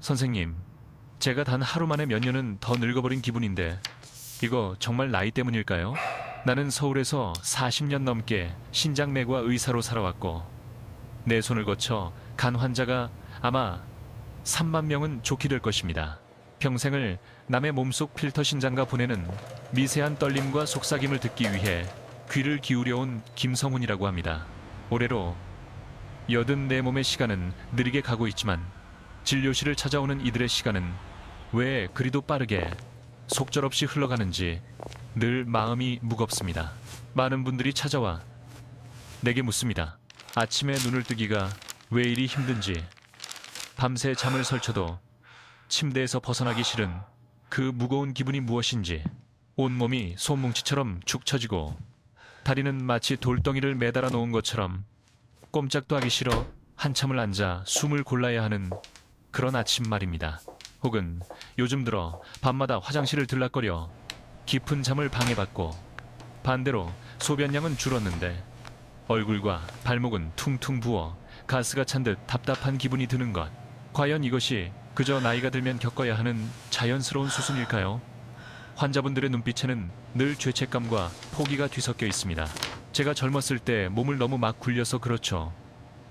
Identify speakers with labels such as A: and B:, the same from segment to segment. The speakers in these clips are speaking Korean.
A: 선생님, 제가 단 하루 만에 몇 년은 더 늙어버린 기분인데 이거 정말 나이 때문일까요? 나는 서울에서 40년 넘게 신장내과 의사로 살아왔고 내 손을 거쳐 간 환자가 아마 3만 명은 좋게 될 것입니다. 평생을 남의 몸속 필터 신장과 보내는 미세한 떨림과 속삭임을 듣기 위해 귀를 기울여온 김성훈이라고 합니다. 올해로 84 몸의 시간은 느리게 가고 있지만 진료실을 찾아오는 이들의 시간은 왜 그리도 빠르게 속절없이 흘러가는지 늘 마음이 무겁습니다. 많은 분들이 찾아와 내게 묻습니다. 아침에 눈을 뜨기가 왜 이리 힘든지, 밤새 잠을 설쳐도 침대에서 벗어나기 싫은 그 무거운 기분이 무엇인지, 온몸이 솜뭉치처럼 축 처지고 다리는 마치 돌덩이를 매달아 놓은 것처럼 꼼짝도 하기 싫어 한참을 앉아 숨을 골라야 하는 그런 아침 말입니다. 혹은 요즘 들어 밤마다 화장실을 들락거려 깊은 잠을 방해받고 반대로 소변량은 줄었는데 얼굴과 발목은 퉁퉁 부어 가스가 찬 듯 답답한 기분이 드는 것. 과연 이것이 그저 나이가 들면 겪어야 하는 자연스러운 수순일까요? 환자분들의 눈빛에는 늘 죄책감과 포기가 뒤섞여 있습니다. 제가 젊었을 때 몸을 너무 막 굴려서 그렇죠.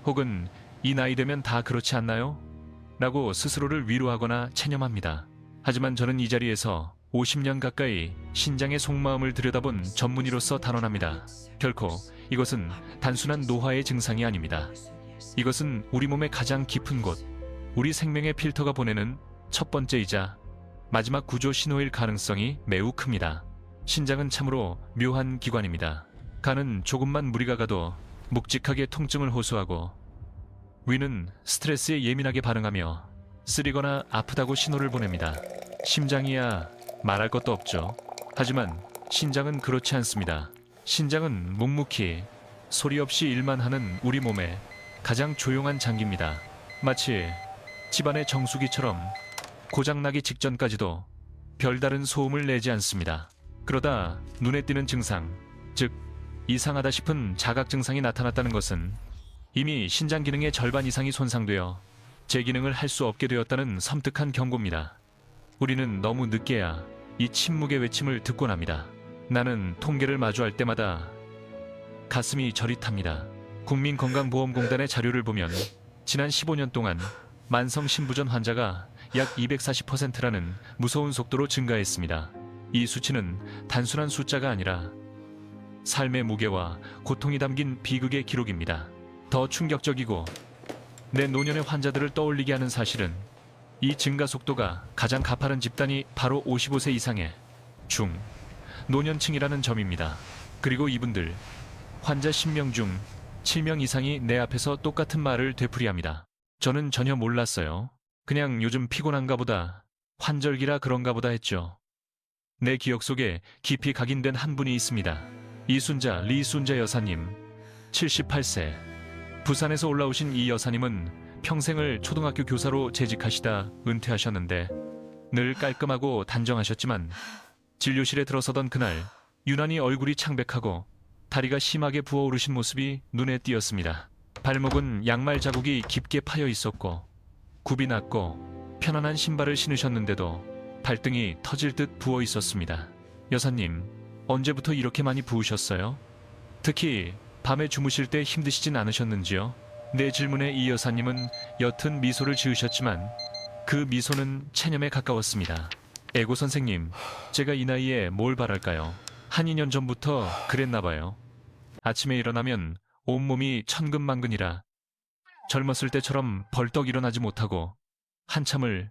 A: 혹은 이 나이 되면 다 그렇지 않나요? 라고 스스로를 위로하거나 체념합니다. 하지만 저는 이 자리에서 50년 가까이 신장의 속마음을 들여다본 전문의로서 단언합니다. 결코 이것은 단순한 노화의 증상이 아닙니다. 이것은 우리 몸의 가장 깊은 곳, 우리 생명의 필터가 보내는 첫 번째이자 마지막 구조 신호일 가능성이 매우 큽니다. 신장은 참으로 묘한 기관입니다. 간은 조금만 무리가 가도 묵직하게 통증을 호소하고 위는 스트레스에 예민하게 반응하며 쓰리거나 아프다고 신호를 보냅니다. 심장이야 말할 것도 없죠. 하지만 신장은 그렇지 않습니다. 신장은 묵묵히 소리 없이 일만 하는 우리 몸의 가장 조용한 장기입니다. 마치 집안의 정수기처럼 고장나기 직전까지도 별다른 소음을 내지 않습니다. 그러다 눈에 띄는 증상, 즉 이상하다 싶은 자각 증상이 나타났다는 것은 이미 신장 기능의 절반 이상이 손상되어 재기능을 할 수 없게 되었다는 섬뜩한 경고입니다. 우리는 너무 늦게야 이 침묵의 외침을 듣곤 합니다. 나는 통계를 마주할 때마다 가슴이 저릿합니다. 국민건강보험공단의 자료를 보면 지난 15년 동안 만성 신부전 환자가 약 240%라는 무서운 속도로 증가했습니다. 이 수치는 단순한 숫자가 아니라 삶의 무게와 고통이 담긴 비극의 기록입니다. 더 충격적이고 내 노년의 환자들을 떠올리게 하는 사실은 이 증가 속도가 가장 가파른 집단이 바로 55세 이상의 중, 노년층이라는 점입니다. 그리고 이분들, 환자 10명 중 7명 이상이 내 앞에서 똑같은 말을 되풀이합니다. 저는 전혀 몰랐어요. 그냥 요즘 피곤한가 보다, 환절기라 그런가 보다 했죠. 내 기억 속에 깊이 각인된 한 분이 있습니다. 이순자, 리순자 여사님, 78세. 부산에서 올라오신 이 여사님은 평생을 초등학교 교사로 재직하시다 은퇴하셨는데 늘 깔끔하고 단정하셨지만 진료실에 들어서던 그날 유난히 얼굴이 창백하고 다리가 심하게 부어오르신 모습이 눈에 띄었습니다. 발목은 양말 자국이 깊게 파여 있었고 굽이 났고 편안한 신발을 신으셨는데도 발등이 터질 듯 부어 있었습니다. 여사님, 언제부터 이렇게 많이 부으셨어요? 특히 밤에 주무실 때 힘드시진 않으셨는지요? 내 질문에 이 여사님은 옅은 미소를 지으셨지만 그 미소는 체념에 가까웠습니다. 에고 선생님, 제가 이 나이에 뭘 바랄까요? 한 2년 전부터 그랬나봐요. 아침에 일어나면 온몸이 천근만근이라 젊었을 때처럼 벌떡 일어나지 못하고 한참을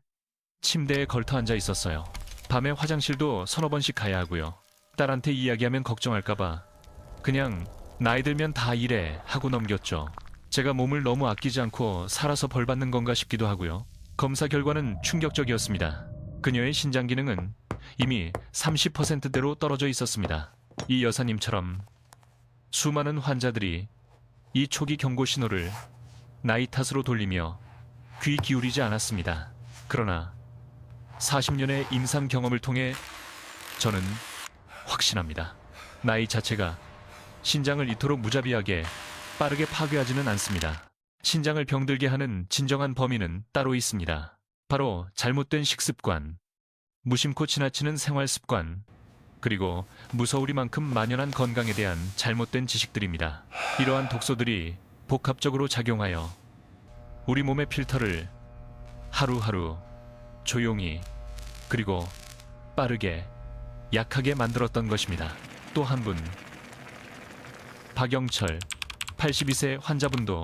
A: 침대에 걸터 앉아 있었어요. 밤에 화장실도 서너 번씩 가야 하고요. 딸한테 이야기하면 걱정할까봐 그냥 나이 들면 다 이래 하고 넘겼죠. 제가 몸을 너무 아끼지 않고 살아서 벌 받는 건가 싶기도 하고요. 검사 결과는 충격적이었습니다. 그녀의 신장 기능은 이미 30%대로 떨어져 있었습니다. 이 여사님처럼 수많은 환자들이 이 초기 경고 신호를 나이 탓으로 돌리며 귀 기울이지 않았습니다. 그러나 40년의 임상 경험을 통해 저는 확신합니다. 나이 자체가 신장을 이토록 무자비하게 빠르게 파괴하지는 않습니다. 신장을 병들게 하는 진정한 범인은 따로 있습니다. 바로 잘못된 식습관, 무심코 지나치는 생활 습관, 그리고 무서우리만큼 만연한 건강에 대한 잘못된 지식들입니다. 이러한 독소들이 복합적으로 작용하여 우리 몸의 필터를 하루하루 조용히 그리고 빠르게 약하게 만들었던 것입니다. 또 한 분, 박영철 82세 환자분도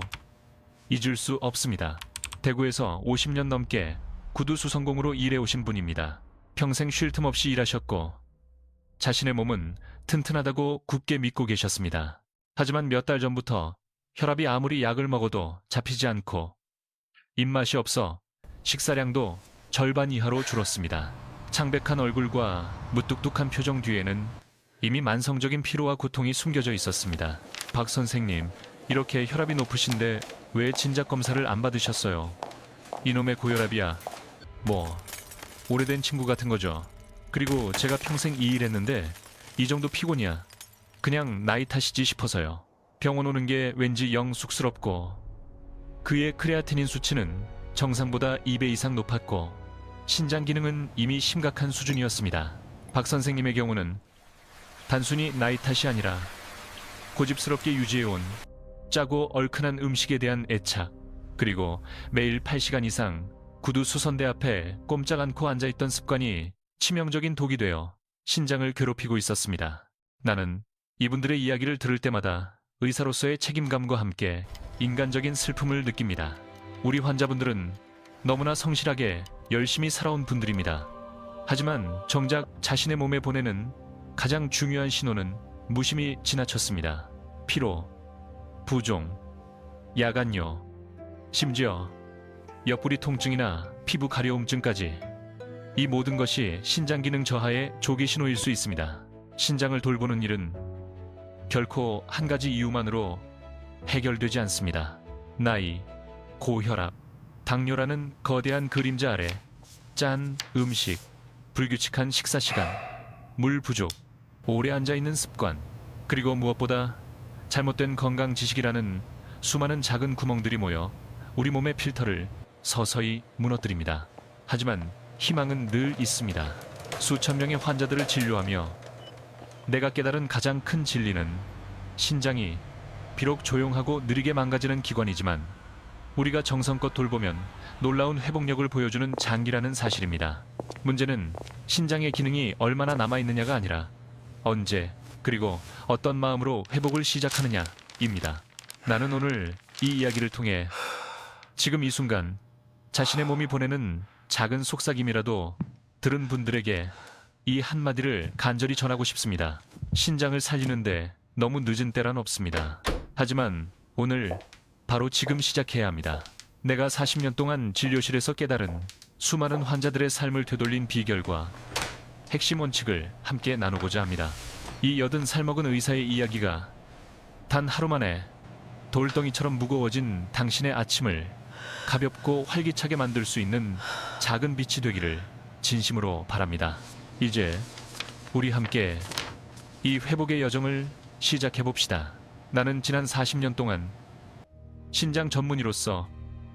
A: 잊을 수 없습니다. 대구에서 50년 넘게 구두 수성공으로 일해오신 분입니다. 평생 쉴 틈 없이 일하셨고 자신의 몸은 튼튼하다고 굳게 믿고 계셨습니다. 하지만 몇 달 전부터 혈압이 아무리 약을 먹어도 잡히지 않고 입맛이 없어 식사량도 절반 이하로 줄었습니다. 창백한 얼굴과 무뚝뚝한 표정 뒤에는 이미 만성적인 피로와 고통이 숨겨져 있었습니다. 박 선생님, 이렇게 혈압이 높으신데 왜 진작 검사를 안 받으셨어요? 이놈의 고혈압이야. 뭐 오래된 친구 같은 거죠. 그리고 제가 평생 이 일했는데 이 정도 피곤이야. 그냥 나이 탓이지 싶어서요. 병원 오는 게 왠지 영 쑥스럽고 그의 크레아티닌 수치는 정상보다 2배 이상 높았고 신장 기능은 이미 심각한 수준이었습니다. 박 선생님의 경우는 단순히 나이 탓이 아니라 고집스럽게 유지해온 짜고 얼큰한 음식에 대한 애착, 그리고 매일 8시간 이상 구두 수선대 앞에 꼼짝 않고 앉아있던 습관이 치명적인 독이 되어 신장을 괴롭히고 있었습니다. 나는 이분들의 이야기를 들을 때마다 의사로서의 책임감과 함께 인간적인 슬픔을 느낍니다. 우리 환자분들은 너무나 성실하게 열심히 살아온 분들입니다. 하지만 정작 자신의 몸에 보내는 가장 중요한 신호는 무심히 지나쳤습니다. 피로, 부종, 야간요, 심지어 옆구리 통증이나 피부 가려움증까지 이 모든 것이 신장 기능 저하의 조기 신호일 수 있습니다. 신장을 돌보는 일은 결코 한 가지 이유만으로 해결되지 않습니다. 나이, 고혈압, 당뇨라는 거대한 그림자 아래 짠 음식, 불규칙한 식사 시간, 물 부족, 오래 앉아있는 습관, 그리고 무엇보다 잘못된 건강 지식이라는 수많은 작은 구멍들이 모여 우리 몸의 필터를 서서히 무너뜨립니다. 하지만 희망은 늘 있습니다. 수천 명의 환자들을 진료하며 내가 깨달은 가장 큰 진리는 신장이 비록 조용하고 느리게 망가지는 기관이지만 우리가 정성껏 돌보면 놀라운 회복력을 보여주는 장기라는 사실입니다. 문제는 신장의 기능이 얼마나 남아있느냐가 아니라 언제 그리고 어떤 마음으로 회복을 시작하느냐입니다. 나는 오늘 이 이야기를 통해 지금 이 순간 자신의 몸이 보내는 작은 속삭임이라도 들은 분들에게 이 한마디를 간절히 전하고 싶습니다. 신장을 살리는데 너무 늦은 때란 없습니다. 하지만 오늘 바로 지금 시작해야 합니다. 내가 40년 동안 진료실에서 깨달은 수많은 환자들의 삶을 되돌린 비결과 핵심 원칙을 함께 나누고자 합니다. 이 여든 살먹은 의사의 이야기가 단 하루 만에 돌덩이처럼 무거워진 당신의 아침을 가볍고 활기차게 만들 수 있는 작은 빛이 되기를 진심으로 바랍니다. 이제 우리 함께 이 회복의 여정을 시작해 봅시다. 나는 지난 40년 동안 신장 전문의로서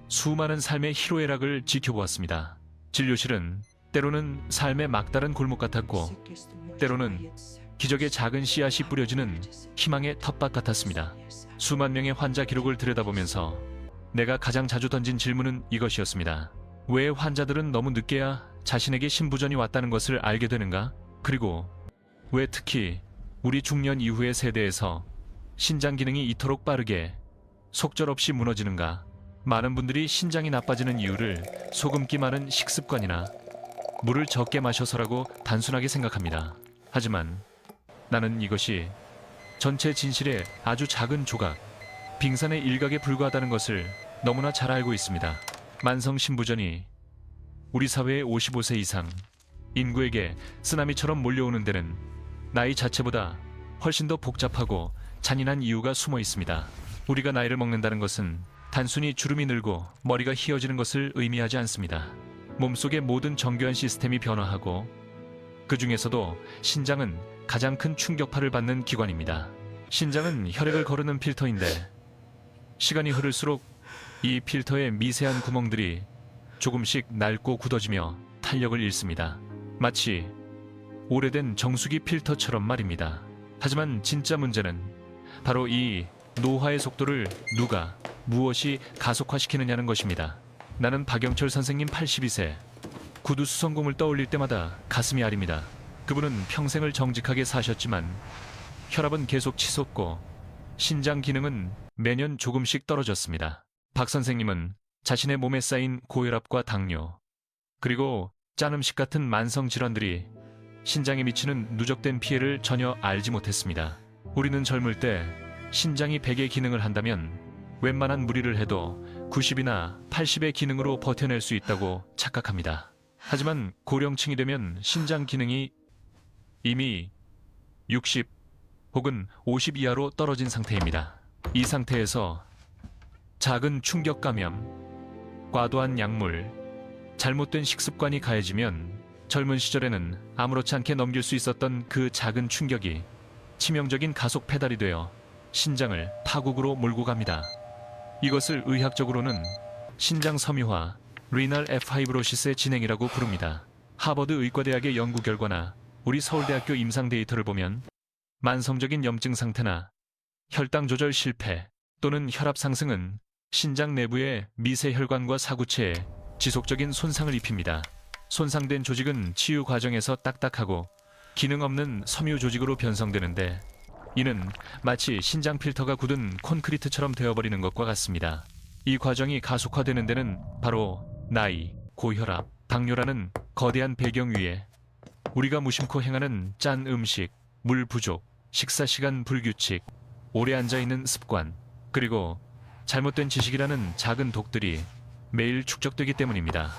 A: 수많은 삶의 희로애락을 지켜보았습니다. 진료실은 때로는 삶의 막다른 골목 같았고 때로는 기적의 작은 씨앗이 뿌려지는 희망의 텃밭 같았습니다. 수만 명의 환자 기록을 들여다보면서 내가 가장 자주 던진 질문은 이것이었습니다. 왜 환자들은 너무 늦게야 자신에게 신부전이 왔다는 것을 알게 되는가? 그리고 왜 특히 우리 중년 이후의 세대에서 신장 기능이 이토록 빠르게 속절없이 무너지는가? 많은 분들이 신장이 나빠지는 이유를 소금기 많은 식습관이나 물을 적게 마셔서라고 단순하게 생각합니다. 하지만 나는 이것이 전체 진실의 아주 작은 조각, 빙산의 일각에 불과하다는 것을 너무나 잘 알고 있습니다. 만성 신부전이 우리 사회의 55세 이상 인구에게 쓰나미처럼 몰려오는 데는 나이 자체보다 훨씬 더 복잡하고 잔인한 이유가 숨어 있습니다. 우리가 나이를 먹는다는 것은 단순히 주름이 늘고 머리가 휘어지는 것을 의미하지 않습니다. 몸속의 모든 정교한 시스템이 변화하고 그 중에서도 신장은 가장 큰 충격파를 받는 기관입니다. 신장은 혈액을 거르는 필터인데 시간이 흐를수록 이 필터의 미세한 구멍들이 조금씩 낡고 굳어지며 탄력을 잃습니다. 마치 오래된 정수기 필터처럼 말입니다. 하지만 진짜 문제는 바로 이 노화의 속도를 누가, 무엇이 가속화시키느냐는 것입니다. 나는 박영철 선생님 82세, 구두 수성공을 떠올릴 때마다 가슴이 아립니다. 그분은 평생을 정직하게 사셨지만 혈압은 계속 치솟고 신장 기능은 매년 조금씩 떨어졌습니다. 박 선생님은 자신의 몸에 쌓인 고혈압과 당뇨, 그리고 짠 음식 같은 만성 질환들이 신장에 미치는 누적된 피해를 전혀 알지 못했습니다. 우리는 젊을 때 신장이 100의 기능을 한다면 웬만한 무리를 해도 90이나 80의 기능으로 버텨낼 수 있다고 착각합니다. 하지만 고령층이 되면 신장 기능이 이미 60 혹은 50 이하로 떨어진 상태입니다. 이 상태에서 작은 충격 감염, 과도한 약물, 잘못된 식습관이 가해지면 젊은 시절에는 아무렇지 않게 넘길 수 있었던 그 작은 충격이 치명적인 가속 페달이 되어 신장을 파국으로 몰고 갑니다. 이것을 의학적으로는 신장 섬유화, 리널 에파이브로시스의 진행이라고 부릅니다. 하버드 의과대학의 연구 결과나 우리 서울대학교 임상 데이터를 보면 만성적인 염증 상태나 혈당 조절 실패 또는 혈압 상승은 신장 내부의 미세 혈관과 사구체에 지속적인 손상을 입힙니다. 손상된 조직은 치유 과정에서 딱딱하고 기능 없는 섬유 조직으로 변성되는데 이는 마치 신장 필터가 굳은 콘크리트처럼 되어버리는 것과 같습니다. 이 과정이 가속화되는 데는 바로 나이, 고혈압, 당뇨라는 거대한 배경 위에 우리가 무심코 행하는 짠 음식, 물 부족, 식사 시간 불규칙, 오래 앉아있는 습관, 그리고 잘못된 지식이라는 작은 독들이 매일 축적되기 때문입니다.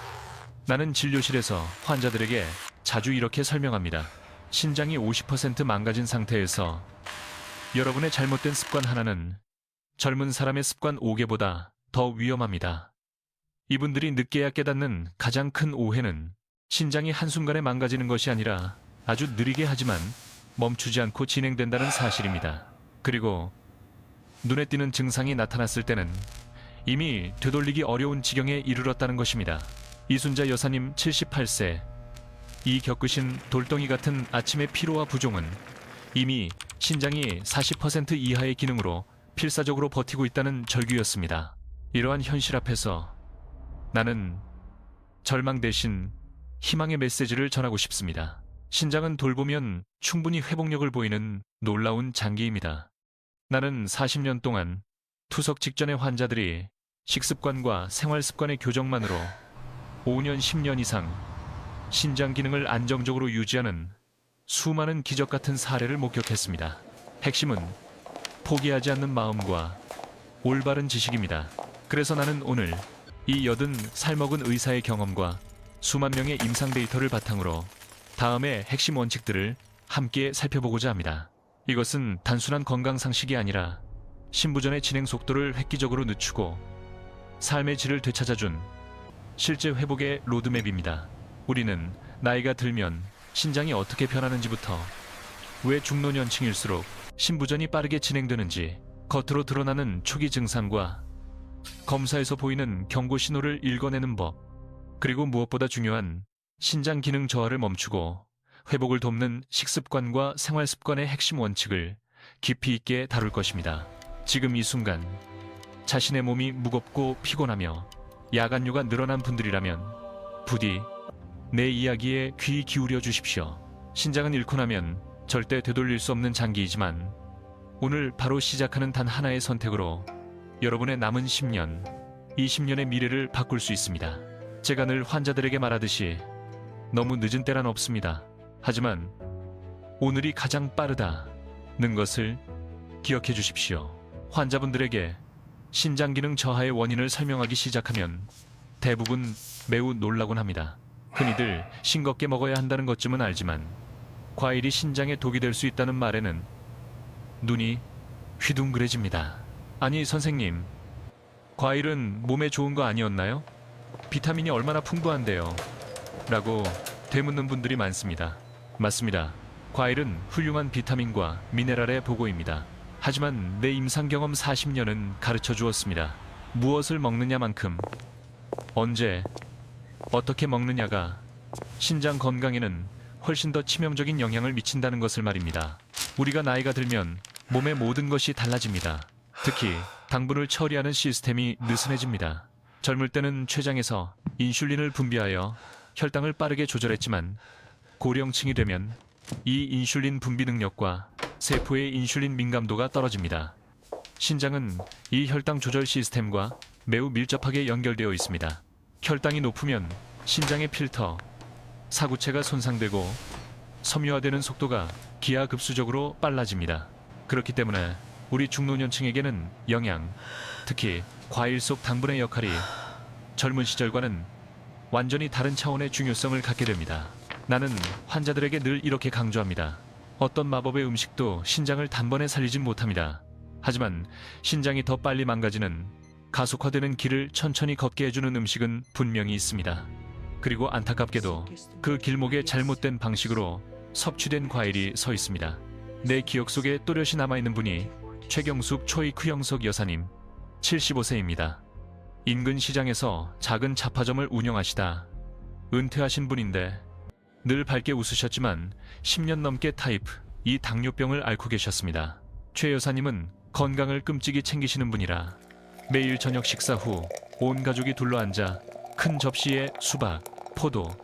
A: 나는 진료실에서 환자들에게 자주 이렇게 설명합니다. 신장이 50% 망가진 상태에서 여러분의 잘못된 습관 하나는 젊은 사람의 습관 5개보다 더 위험합니다. 이분들이 늦게야 깨닫는 가장 큰 오해는 신장이 한순간에 망가지는 것이 아니라 아주 느리게 하지만 멈추지 않고 진행된다는 사실입니다. 그리고 눈에 띄는 증상이 나타났을 때는 이미 되돌리기 어려운 지경에 이르렀다는 것입니다. 이순자 여사님 78세, 이 겪으신 돌덩이 같은 아침의 피로와 부종은 이미 신장이 40% 이하의 기능으로 필사적으로 버티고 있다는 절규였습니다. 이러한 현실 앞에서 나는 절망 대신 희망의 메시지를 전하고 싶습니다. 신장은 돌보면 충분히 회복력을 보이는 놀라운 장기입니다. 나는 40년 동안 투석 직전의 환자들이 식습관과 생활습관의 교정만으로 5년, 10년 이상 신장 기능을 안정적으로 유지하는 수많은 기적 같은 사례를 목격했습니다. 핵심은 포기하지 않는 마음과 올바른 지식입니다. 그래서 나는 오늘 이 80살 먹은 의사의 경험과 수만 명의 임상 데이터를 바탕으로 다음의 핵심 원칙들을 함께 살펴보고자 합니다. 이것은 단순한 건강 상식이 아니라 신부전의 진행 속도를 획기적으로 늦추고 삶의 질을 되찾아준 실제 회복의 로드맵입니다. 우리는 나이가 들면 신장이 어떻게 변하는지부터 왜 중노년층일수록 신부전이 빠르게 진행되는지, 겉으로 드러나는 초기 증상과 검사에서 보이는 경고 신호를 읽어내는 법, 그리고 무엇보다 중요한 신장 기능 저하를 멈추고 회복을 돕는 식습관과 생활습관의 핵심 원칙을 깊이 있게 다룰 것입니다. 지금 이 순간 자신의 몸이 무겁고 피곤하며 야간류가 늘어난 분들이라면 부디 내 이야기에 귀 기울여 주십시오. 신장은 잃고 나면 절대 되돌릴 수 없는 장기이지만 오늘 바로 시작하는 단 하나의 선택으로 여러분의 남은 10년, 20년의 미래를 바꿀 수 있습니다. 제가 늘 환자들에게 말하듯이 너무 늦은 때란 없습니다. 하지만 오늘이 가장 빠르다는 것을 기억해 주십시오. 환자분들에게 신장 기능 저하의 원인을 설명하기 시작하면 대부분 매우 놀라곤 합니다. 흔히들 싱겁게 먹어야 한다는 것쯤은 알지만 과일이 신장에 독이 될 수 있다는 말에는 눈이 휘둥그레집니다. 아니 선생님, 과일은 몸에 좋은 거 아니었나요? 비타민이 얼마나 풍부한데요? 라고 되묻는 분들이 많습니다. 맞습니다. 과일은 훌륭한 비타민과 미네랄의 보고입니다. 하지만 내 임상 경험 40년은 가르쳐 주었습니다. 무엇을 먹느냐만큼 언제, 어떻게 먹느냐가 신장 건강에는 훨씬 더 치명적인 영향을 미친다는 것을 말입니다. 우리가 나이가 들면 몸의 모든 것이 달라집니다. 특히 당분을 처리하는 시스템이 느슨해집니다. 젊을 때는 췌장에서 인슐린을 분비하여 혈당을 빠르게 조절했지만 고령층이 되면 이 인슐린 분비 능력과 세포의 인슐린 민감도가 떨어집니다. 신장은 이 혈당 조절 시스템과 매우 밀접하게 연결되어 있습니다. 혈당이 높으면 신장의 필터, 사구체가 손상되고 섬유화되는 속도가 기하급수적으로 빨라집니다. 그렇기 때문에 우리 중노년층에게는 영양, 특히 과일 속 당분의 역할이 젊은 시절과는 완전히 다른 차원의 중요성을 갖게 됩니다. 나는 환자들에게 늘 이렇게 강조합니다. 어떤 마법의 음식도 신장을 단번에 살리진 못합니다. 하지만 신장이 더 빨리 망가지는 가속화되는 길을 천천히 걷게 해주는 음식은 분명히 있습니다. 그리고 안타깝게도 그 길목에 잘못된 방식으로 섭취된 과일이 서 있습니다. 내 기억 속에 또렷이 남아있는 분이 최경숙 초이크영석 여사님 75세입니다. 인근 시장에서 작은 잡화점을 운영하시다 은퇴하신 분인데 늘 밝게 웃으셨지만 10년 넘게 타입 2 당뇨병을 앓고 계셨습니다. 최 여사님은 건강을 끔찍이 챙기시는 분이라 매일 저녁 식사 후 온 가족이 둘러앉아 큰 접시에 수박, 포도,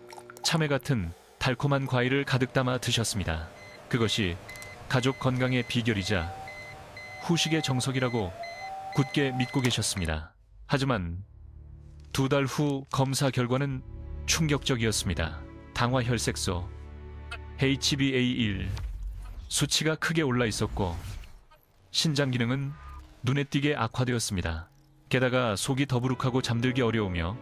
A: 참외 같은 달콤한 과일을 가득 담아 드셨습니다. 그것이 가족 건강의 비결이자 후식의 정석이라고 굳게 믿고 계셨습니다. 하지만 2달 후 검사 결과는 충격적이었습니다. 당화 혈색소 HbA1 수치가 크게 올라 있었고 신장 기능은 눈에 띄게 악화되었습니다. 게다가 속이 더부룩하고 잠들기 어려우며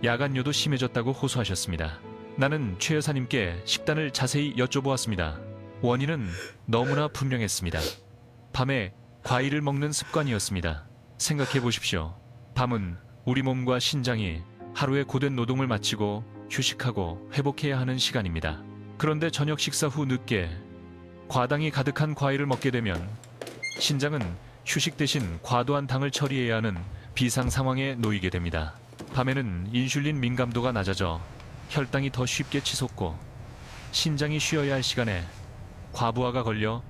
A: 야간뇨도 심해졌다고 호소하셨습니다. 나는 최 여사님께 식단을 자세히 여쭤보았습니다. 원인은 너무나 분명했습니다. 밤에 과일을 먹는 습관이었습니다. 생각해 보십시오. 밤은 우리 몸과 신장이 하루의 고된 노동을 마치고 휴식하고 회복해야 하는 시간입니다. 그런데 저녁 식사 후 늦게 과당이 가득한 과일을 먹게 되면 신장은 휴식 대신 과도한 당을 처리해야 하는 비상 상황에 놓이게 됩니다. 밤에는 인슐린 민감도가 낮아져 혈당이 더 쉽게 치솟고 신장이 쉬어야 할 시간에 과부하가 걸려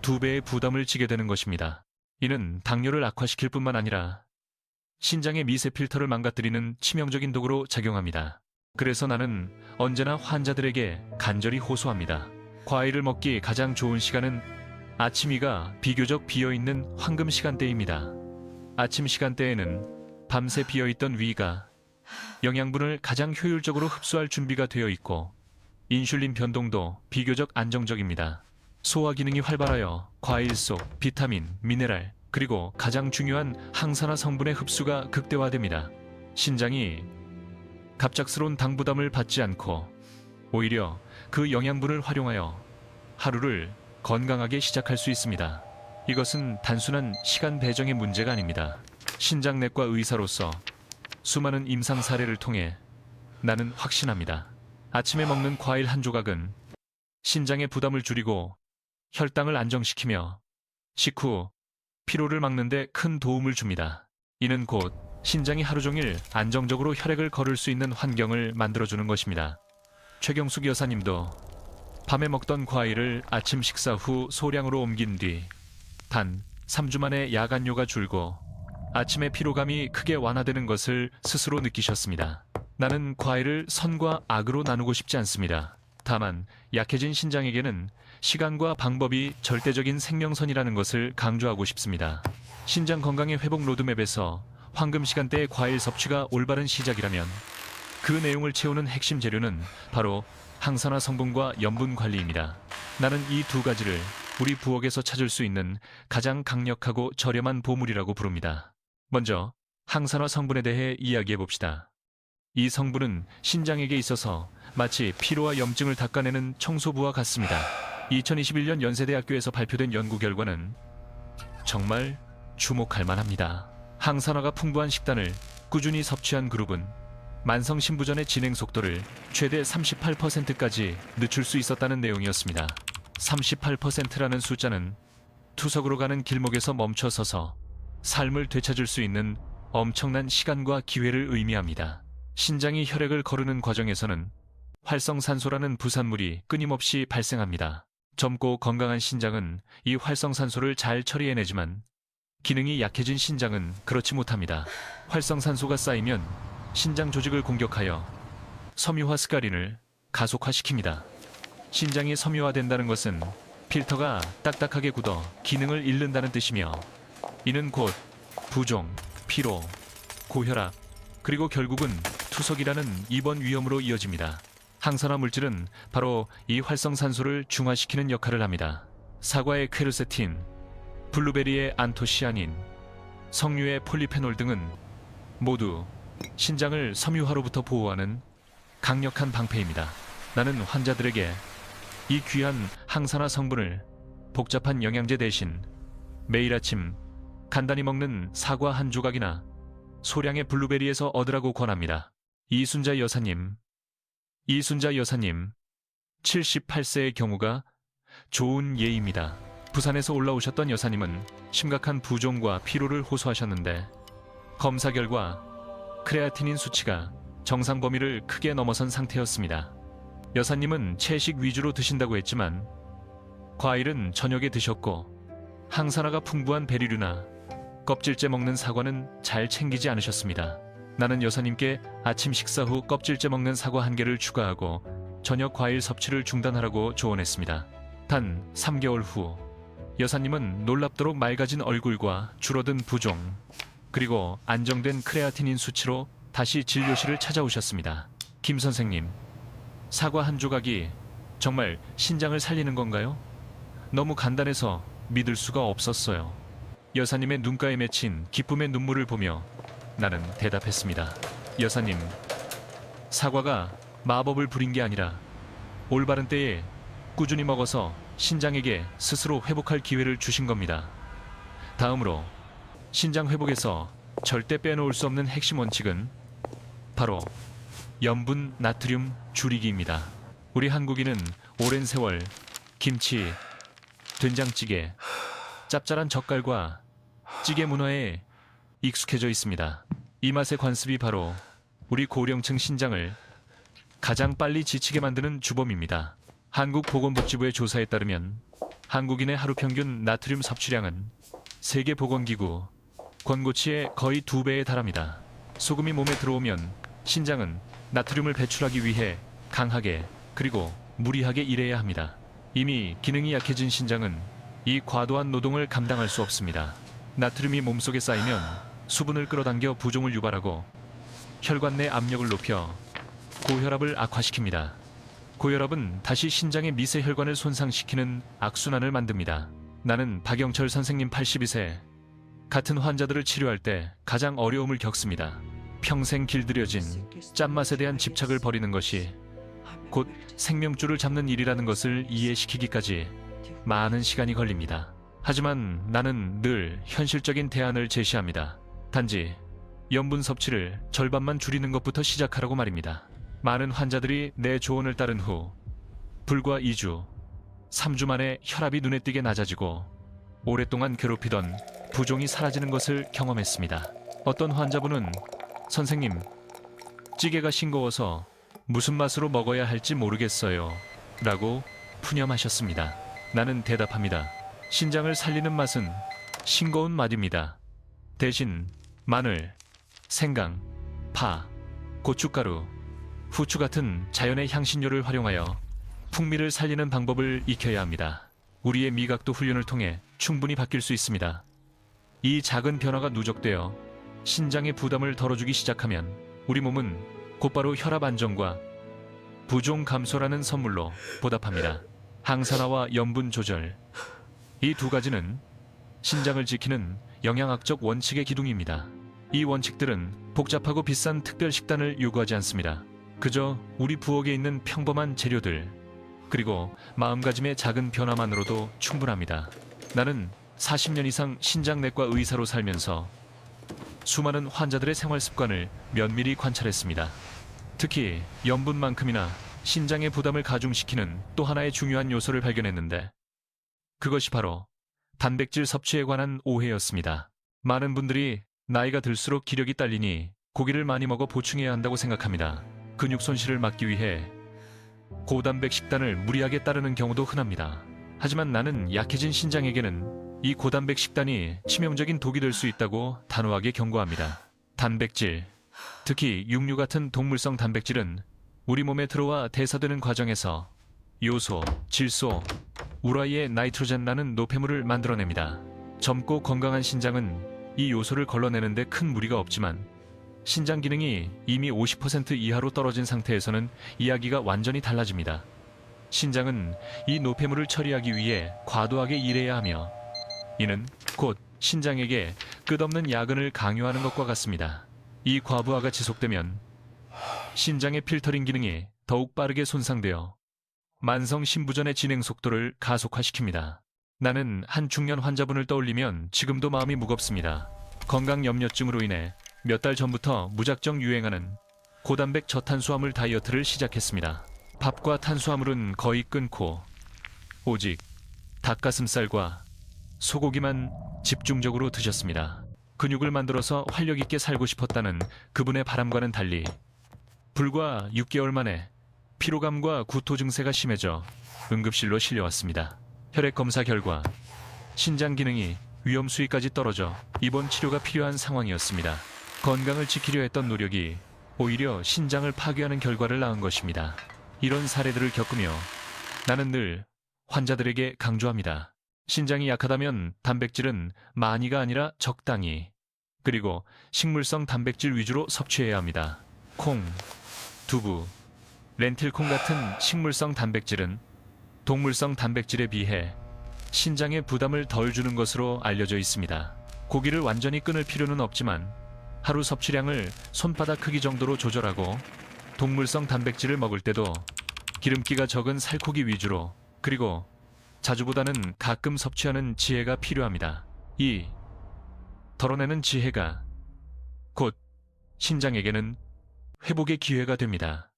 A: 2배의 부담을 지게 되는 것입니다. 이는 당뇨를 악화시킬 뿐만 아니라 신장의 미세 필터를 망가뜨리는 치명적인 독으로 작용합니다. 그래서 나는 언제나 환자들에게 간절히 호소합니다. 과일을 먹기 가장 좋은 시간은 아침이가 비교적 비어있는 황금 시간대입니다. 아침 시간대에는 밤새 비어있던 위가 영양분을 가장 효율적으로 흡수할 준비가 되어 있고 인슐린 변동도 비교적 안정적입니다. 소화 기능이 활발하여 과일 속 비타민, 미네랄, 그리고 가장 중요한 항산화 성분의 흡수가 극대화됩니다. 신장이 갑작스러운 당 부담을 받지 않고 오히려 그 영양분을 활용하여 하루를 건강하게 시작할 수 있습니다. 이것은 단순한 시간 배정의 문제가 아닙니다. 신장내과 의사로서 수많은 임상 사례를 통해 나는 확신합니다. 아침에 먹는 과일 한 조각은 신장의 부담을 줄이고 혈당을 안정시키며 식후 피로를 막는 데 큰 도움을 줍니다. 이는 곧 신장이 하루 종일 안정적으로 혈액을 걸을 수 있는 환경을 만들어주는 것입니다. 최경숙 여사님도 밤에 먹던 과일을 아침 식사 후 소량으로 옮긴 뒤 단 3주 만에 야간뇨가 줄고 아침에 피로감이 크게 완화되는 것을 스스로 느끼셨습니다. 나는 과일을 선과 악으로 나누고 싶지 않습니다. 다만 약해진 신장에게는 시간과 방법이 절대적인 생명선이라는 것을 강조하고 싶습니다. 신장 건강의 회복 로드맵에서 황금 시간대의 과일 섭취가 올바른 시작이라면 그 내용을 채우는 핵심 재료는 바로 항산화 성분과 염분 관리입니다. 나는 이 두 가지를 우리 부엌에서 찾을 수 있는 가장 강력하고 저렴한 보물이라고 부릅니다. 먼저 항산화 성분에 대해 이야기해 봅시다. 이 성분은 신장에게 있어서 마치 피로와 염증을 닦아내는 청소부와 같습니다. 2021년 연세대학교에서 발표된 연구 결과는 정말 주목할 만합니다. 항산화가 풍부한 식단을 꾸준히 섭취한 그룹은 만성신부전의 진행 속도를 최대 38%까지 늦출 수 있었다는 내용이었습니다. 38%라는 숫자는 투석으로 가는 길목에서 멈춰서서 삶을 되찾을 수 있는 엄청난 시간과 기회를 의미합니다. 신장이 혈액을 거르는 과정에서는 활성산소라는 부산물이 끊임없이 발생합니다. 젊고 건강한 신장은 이 활성산소를 잘 처리해내지만 기능이 약해진 신장은 그렇지 못합니다. 활성산소가 쌓이면 신장 조직을 공격하여 섬유화 스카린을 가속화시킵니다. 신장이 섬유화된다는 것은 필터가 딱딱하게 굳어 기능을 잃는다는 뜻이며, 이는 곧 부종, 피로, 고혈압, 그리고 결국은 투석이라는 입원 위험으로 이어집니다. 항산화 물질은 바로 이 활성산소를 중화시키는 역할을 합니다. 사과의 퀘르세틴, 블루베리의 안토시아닌, 석류의 폴리페놀 등은 모두 신장을 섬유화로부터 보호하는 강력한 방패입니다. 나는 환자들에게 이 귀한 항산화 성분을 복잡한 영양제 대신 매일 아침 간단히 먹는 사과 한 조각이나 소량의 블루베리에서 얻으라고 권합니다. 이순자 여사님, 78세의 경우가 좋은 예입니다. 부산에서 올라오셨던 여사님은 심각한 부종과 피로를 호소하셨는데 검사 결과 크레아티닌 수치가 정상 범위를 크게 넘어선 상태였습니다. 여사님은 채식 위주로 드신다고 했지만 과일은 저녁에 드셨고 항산화가 풍부한 베리류나 껍질째 먹는 사과는 잘 챙기지 않으셨습니다. 나는 여사님께 아침 식사 후 껍질째 먹는 사과 1개를 추가하고 저녁 과일 섭취를 중단하라고 조언했습니다. 단 3개월 후 여사님은 놀랍도록 맑아진 얼굴과 줄어든 부종, 그리고 안정된 크레아티닌 수치로 다시 진료실을 찾아오셨습니다. 김 선생님, 사과 한 조각이 정말 신장을 살리는 건가요? 너무 간단해서 믿을 수가 없었어요. 여사님의 눈가에 맺힌 기쁨의 눈물을 보며 나는 대답했습니다. 여사님, 사과가 마법을 부린 게 아니라 올바른 때에 꾸준히 먹어서 신장에게 스스로 회복할 기회를 주신 겁니다. 다음으로 신장 회복에서 절대 빼놓을 수 없는 핵심 원칙은 바로 염분 나트륨 줄이기입니다. 우리 한국인은 오랜 세월 김치, 된장찌개, 짭짤한 젓갈과 찌개 문화에 익숙해져 있습니다. 이 맛의 관습이 바로 우리 고령층 신장을 가장 빨리 지치게 만드는 주범입니다. 한국보건복지부의 조사에 따르면 한국인의 하루 평균 나트륨 섭취량은 세계보건기구 권고치의 거의 2배에 달합니다. 소금이 몸에 들어오면 신장은 나트륨을 배출하기 위해 강하게 그리고 무리하게 일해야 합니다. 이미 기능이 약해진 신장은 이 과도한 노동을 감당할 수 없습니다. 나트륨이 몸속에 쌓이면 수분을 끌어당겨 부종을 유발하고 혈관 내 압력을 높여 고혈압을 악화시킵니다. 고혈압은 다시 신장의 미세 혈관을 손상시키는 악순환을 만듭니다. 나는 박영철 선생님 82세, 같은 환자들을 치료할 때 가장 어려움을 겪습니다. 평생 길들여진 짠맛에 대한 집착을 버리는 것이 곧 생명줄을 잡는 일이라는 것을 이해시키기까지 많은 시간이 걸립니다. 하지만 나는 늘 현실적인 대안을 제시합니다. 단지 염분 섭취를 절반만 줄이는 것부터 시작하라고 말입니다. 많은 환자들이 내 조언을 따른 후 불과 2주, 3주 만에 혈압이 눈에 띄게 낮아지고 오랫동안 괴롭히던 부종이 사라지는 것을 경험했습니다. 어떤 환자분은 선생님, 찌개가 싱거워서 무슨 맛으로 먹어야 할지 모르겠어요 라고 푸념하셨습니다. 나는 대답합니다. 신장을 살리는 맛은 싱거운 맛입니다. 대신 마늘, 생강, 파, 고춧가루, 후추 같은 자연의 향신료를 활용하여 풍미를 살리는 방법을 익혀야 합니다. 우리의 미각도 훈련을 통해 충분히 바뀔 수 있습니다. 이 작은 변화가 누적되어 신장의 부담을 덜어주기 시작하면 우리 몸은 곧바로 혈압 안정과 부종 감소라는 선물로 보답합니다. 항산화와 염분 조절, 이 두 가지는 신장을 지키는 영양학적 원칙의 기둥입니다. 이 원칙들은 복잡하고 비싼 특별 식단을 요구하지 않습니다. 그저 우리 부엌에 있는 평범한 재료들, 그리고 마음가짐의 작은 변화만으로도 충분합니다. 나는 40년 이상 신장내과 의사로 살면서 수많은 환자들의 생활 습관을 면밀히 관찰했습니다. 특히 염분만큼이나 신장의 부담을 가중시키는 또 하나의 중요한 요소를 발견했는데 그것이 바로 단백질 섭취에 관한 오해였습니다. 많은 분들이 나이가 들수록 기력이 딸리니 고기를 많이 먹어 보충해야 한다고 생각합니다. 근육 손실을 막기 위해 고단백 식단을 무리하게 따르는 경우도 흔합니다. 하지만 나는 약해진 신장에게는 이 고단백 식단이 치명적인 독이 될 수 있다고 단호하게 경고합니다. 단백질, 특히 육류 같은 동물성 단백질은 우리 몸에 들어와 대사되는 과정에서 요소, 질소, 우라이의 나이트로젠라는 노폐물을 만들어냅니다. 젊고 건강한 신장은 이 요소를 걸러내는데 큰 무리가 없지만 신장 기능이 이미 50% 이하로 떨어진 상태에서는 이야기가 완전히 달라집니다. 신장은 이 노폐물을 처리하기 위해 과도하게 일해야 하며 이는 곧 신장에게 끝없는 야근을 강요하는 것과 같습니다. 이 과부하가 지속되면 신장의 필터링 기능이 더욱 빠르게 손상되어 만성 신부전의 진행 속도를 가속화시킵니다. 나는 한 중년 환자분을 떠올리면 지금도 마음이 무겁습니다. 건강 염려증으로 인해 몇 달 전부터 무작정 유행하는 고단백 저탄수화물 다이어트를 시작했습니다. 밥과 탄수화물은 거의 끊고 오직 닭가슴살과 소고기만 집중적으로 드셨습니다. 근육을 만들어서 활력 있게 살고 싶었다는 그분의 바람과는 달리 불과 6개월 만에 피로감과 구토 증세가 심해져 응급실로 실려왔습니다. 혈액 검사 결과 신장 기능이 위험 수위까지 떨어져 입원 치료가 필요한 상황이었습니다. 건강을 지키려 했던 노력이 오히려 신장을 파괴하는 결과를 낳은 것입니다. 이런 사례들을 겪으며 나는 늘 환자들에게 강조합니다. 신장이 약하다면 단백질은 많이가 아니라 적당히, 그리고 식물성 단백질 위주로 섭취해야 합니다. 콩, 두부, 렌틸콩 같은 식물성 단백질은 동물성 단백질에 비해 신장에 부담을 덜 주는 것으로 알려져 있습니다. 고기를 완전히 끊을 필요는 없지만 하루 섭취량을 손바닥 크기 정도로 조절하고 동물성 단백질을 먹을 때도 기름기가 적은 살코기 위주로, 그리고 자주보다는 가끔 섭취하는 지혜가 필요합니다. 이 덜어내는 지혜가 곧 신장에게는 회복의 기회가 됩니다.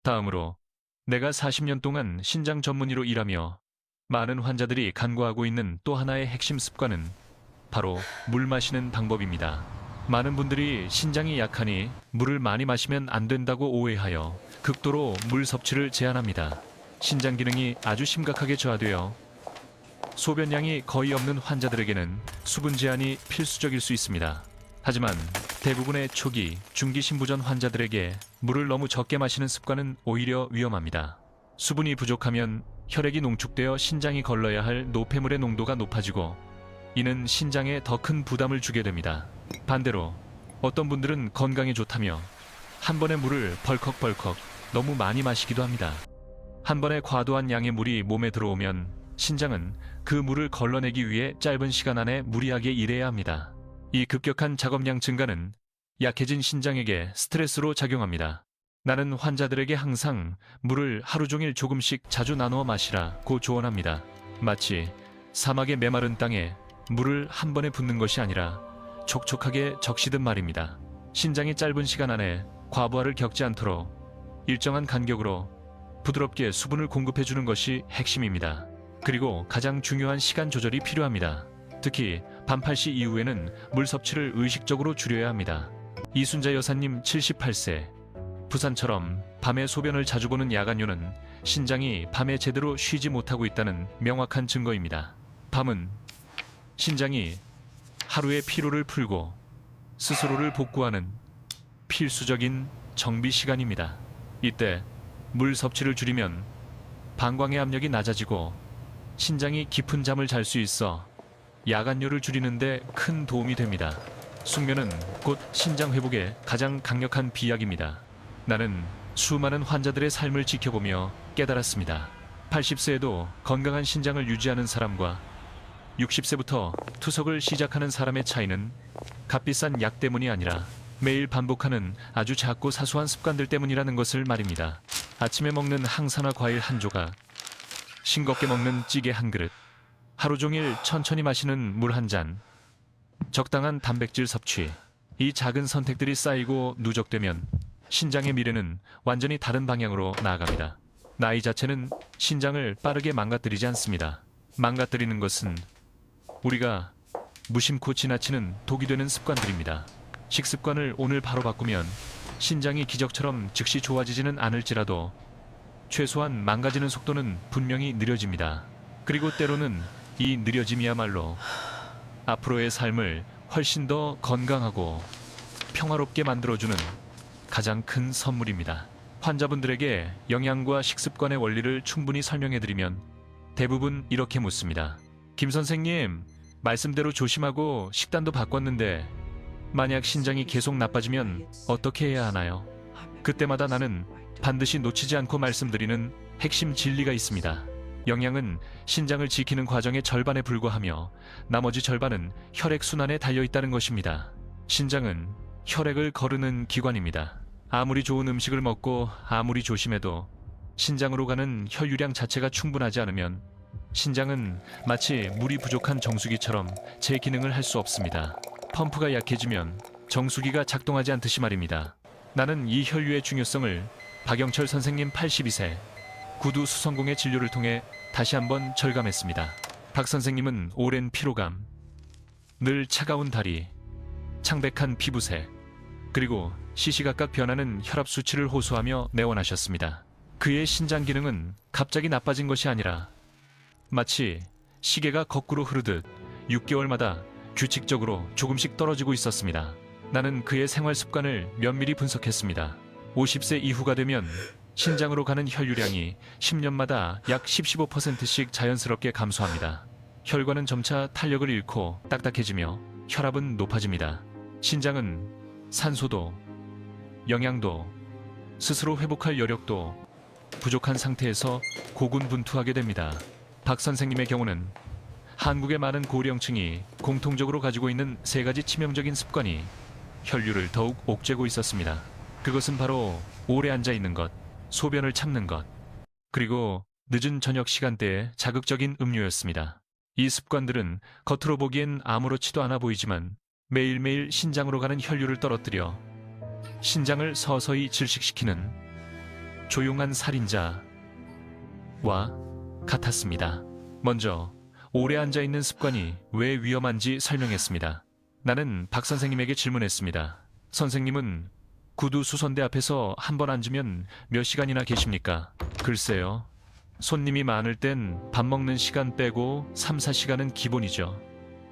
A: 다음으로 내가 40년 동안 신장 전문의로 일하며 많은 환자들이 간과하고 있는 또 하나의 핵심 습관은 바로 물 마시는 방법입니다. 많은 분들이 신장이 약하니 물을 많이 마시면 안 된다고 오해하여 극도로 물 섭취를 제한합니다. 신장 기능이 아주 심각하게 저하되어 소변량이 거의 없는 환자들에게는 수분 제한이 필수적일 수 있습니다. 하지만 대부분의 초기, 중기 신부전 환자들에게 물을 너무 적게 마시는 습관은 오히려 위험합니다. 수분이 부족하면 혈액이 농축되어 신장이 걸러야 할 노폐물의 농도가 높아지고 이는 신장에 더 큰 부담을 주게 됩니다. 반대로 어떤 분들은 건강에 좋다며 한 번에 물을 벌컥벌컥 너무 많이 마시기도 합니다. 한 번에 과도한 양의 물이 몸에 들어오면 신장은 그 물을 걸러내기 위해 짧은 시간 안에 무리하게 일해야 합니다. 이 급격한 작업량 증가는 약해진 신장에게 스트레스로 작용합니다. 나는 환자들에게 항상 물을 하루 종일 조금씩 자주 나누어 마시라고 조언합니다. 마치 사막의 메마른 땅에 물을 한 번에 붓는 것이 아니라 촉촉하게 적시듯 말입니다. 신장이 짧은 시간 안에 과부하를 겪지 않도록 일정한 간격으로 부드럽게 수분을 공급해주는 것이 핵심입니다. 그리고 가장 중요한 시간 조절이 필요합니다. 특히 반팔시 이후에는 물 섭취를 의식적으로 줄여야 합니다. 이순자 여사님 78세. 부산처럼 밤에 소변을 자주 보는 야간류는 신장이 밤에 제대로 쉬지 못하고 있다는 명확한 증거입니다. 밤은 신장이 하루의 피로를 풀고 스스로를 복구하는 필수적인 정비 시간입니다. 이때 물 섭취를 줄이면 방광의 압력이 낮아지고 신장이 깊은 잠을 잘 수 있어 야간류를 줄이는 데 큰 도움이 됩니다. 숙면은 곧 신장 회복의 가장 강력한 비약입니다. 나는 수많은 환자들의 삶을 지켜보며 깨달았습니다. 80세에도 건강한 신장을 유지하는 사람과 60세부터 투석을 시작하는 사람의 차이는 값비싼 약 때문이 아니라 매일 반복하는 아주 작고 사소한 습관들 때문이라는 것을 말입니다. 아침에 먹는 항산화 과일 한 조각, 싱겁게 먹는 찌개 한 그릇, 하루 종일 천천히 마시는 물 한 잔, 적당한 단백질 섭취, 이 작은 선택들이 쌓이고 누적되면 신장의 미래는 완전히 다른 방향으로 나아갑니다. 나이 자체는 신장을 빠르게 망가뜨리지 않습니다. 망가뜨리는 것은 우리가 무심코 지나치는 독이 되는 습관들입니다. 식습관을 오늘 바로 바꾸면 신장이 기적처럼 즉시 좋아지지는 않을지라도 최소한 망가지는 속도는 분명히 느려집니다. 그리고 때로는 이 느려짐이야말로 앞으로의 삶을 훨씬 더 건강하고 평화롭게 만들어주는 가장 큰 선물입니다. 환자분들에게 영양과 식습관의 원리를 충분히 설명해드리면 대부분 이렇게 묻습니다. 김 선생님, 말씀대로 조심하고 식단도 바꿨는데 만약 신장이 계속 나빠지면 어떻게 해야 하나요? 그때마다 나는 반드시 놓치지 않고 말씀드리는 핵심 진리가 있습니다. 영양은 신장을 지키는 과정의 절반에 불과하며 나머지 절반은 혈액순환에 달려있다는 것입니다. 신장은 혈액을 거르는 기관입니다. 아무리 좋은 음식을 먹고 아무리 조심해도 신장으로 가는 혈유량 자체가 충분하지 않으면 신장은 마치 물이 부족한 정수기처럼 제 기능을 할 수 없습니다. 펌프가 약해지면 정수기가 작동하지 않듯이 말입니다. 나는 이 혈류의 중요성을 박영철 선생님 82세 구두 수성공의 진료를 통해 다시 한번 절감했습니다. 박 선생님은 오랜 피로감, 늘 차가운 다리, 창백한 피부색, 그리고 시시각각 변하는 혈압 수치를 호소하며 내원하셨습니다. 그의 신장 기능은 갑자기 나빠진 것이 아니라 마치 시계가 거꾸로 흐르듯 6개월마다 규칙적으로 조금씩 떨어지고 있었습니다. 나는 그의 생활 습관을 면밀히 분석했습니다. 50세 이후가 되면 신장으로 가는 혈유량이 10년마다 약 10-15%씩 자연스럽게 감소합니다. 혈관은 점차 탄력을 잃고 딱딱해지며 혈압은 높아집니다. 신장은 산소도, 영양도, 스스로 회복할 여력도 부족한 상태에서 고군분투하게 됩니다. 박 선생님의 경우는 한국의 많은 고령층이 공통적으로 가지고 있는 3가지 치명적인 습관이 혈류를 더욱 옥죄고 있었습니다. 그것은 바로 오래 앉아 있는 것, 소변을 참는 것, 그리고 늦은 저녁 시간대에 자극적인 음료였습니다. 이 습관들은 겉으로 보기엔 아무렇지도 않아 보이지만 매일매일 신장으로 가는 혈류를 떨어뜨려 신장을 서서히 질식시키는 조용한 살인자와 같았습니다. 먼저 오래 앉아있는 습관이 왜 위험한지 설명했습니다. 나는 박 선생님에게 질문했습니다. 선생님은 구두 수선대 앞에서 한 번 앉으면 몇 시간이나 계십니까? 글쎄요. 손님이 많을 땐 밥 먹는 시간 빼고 3-4시간은 기본이죠.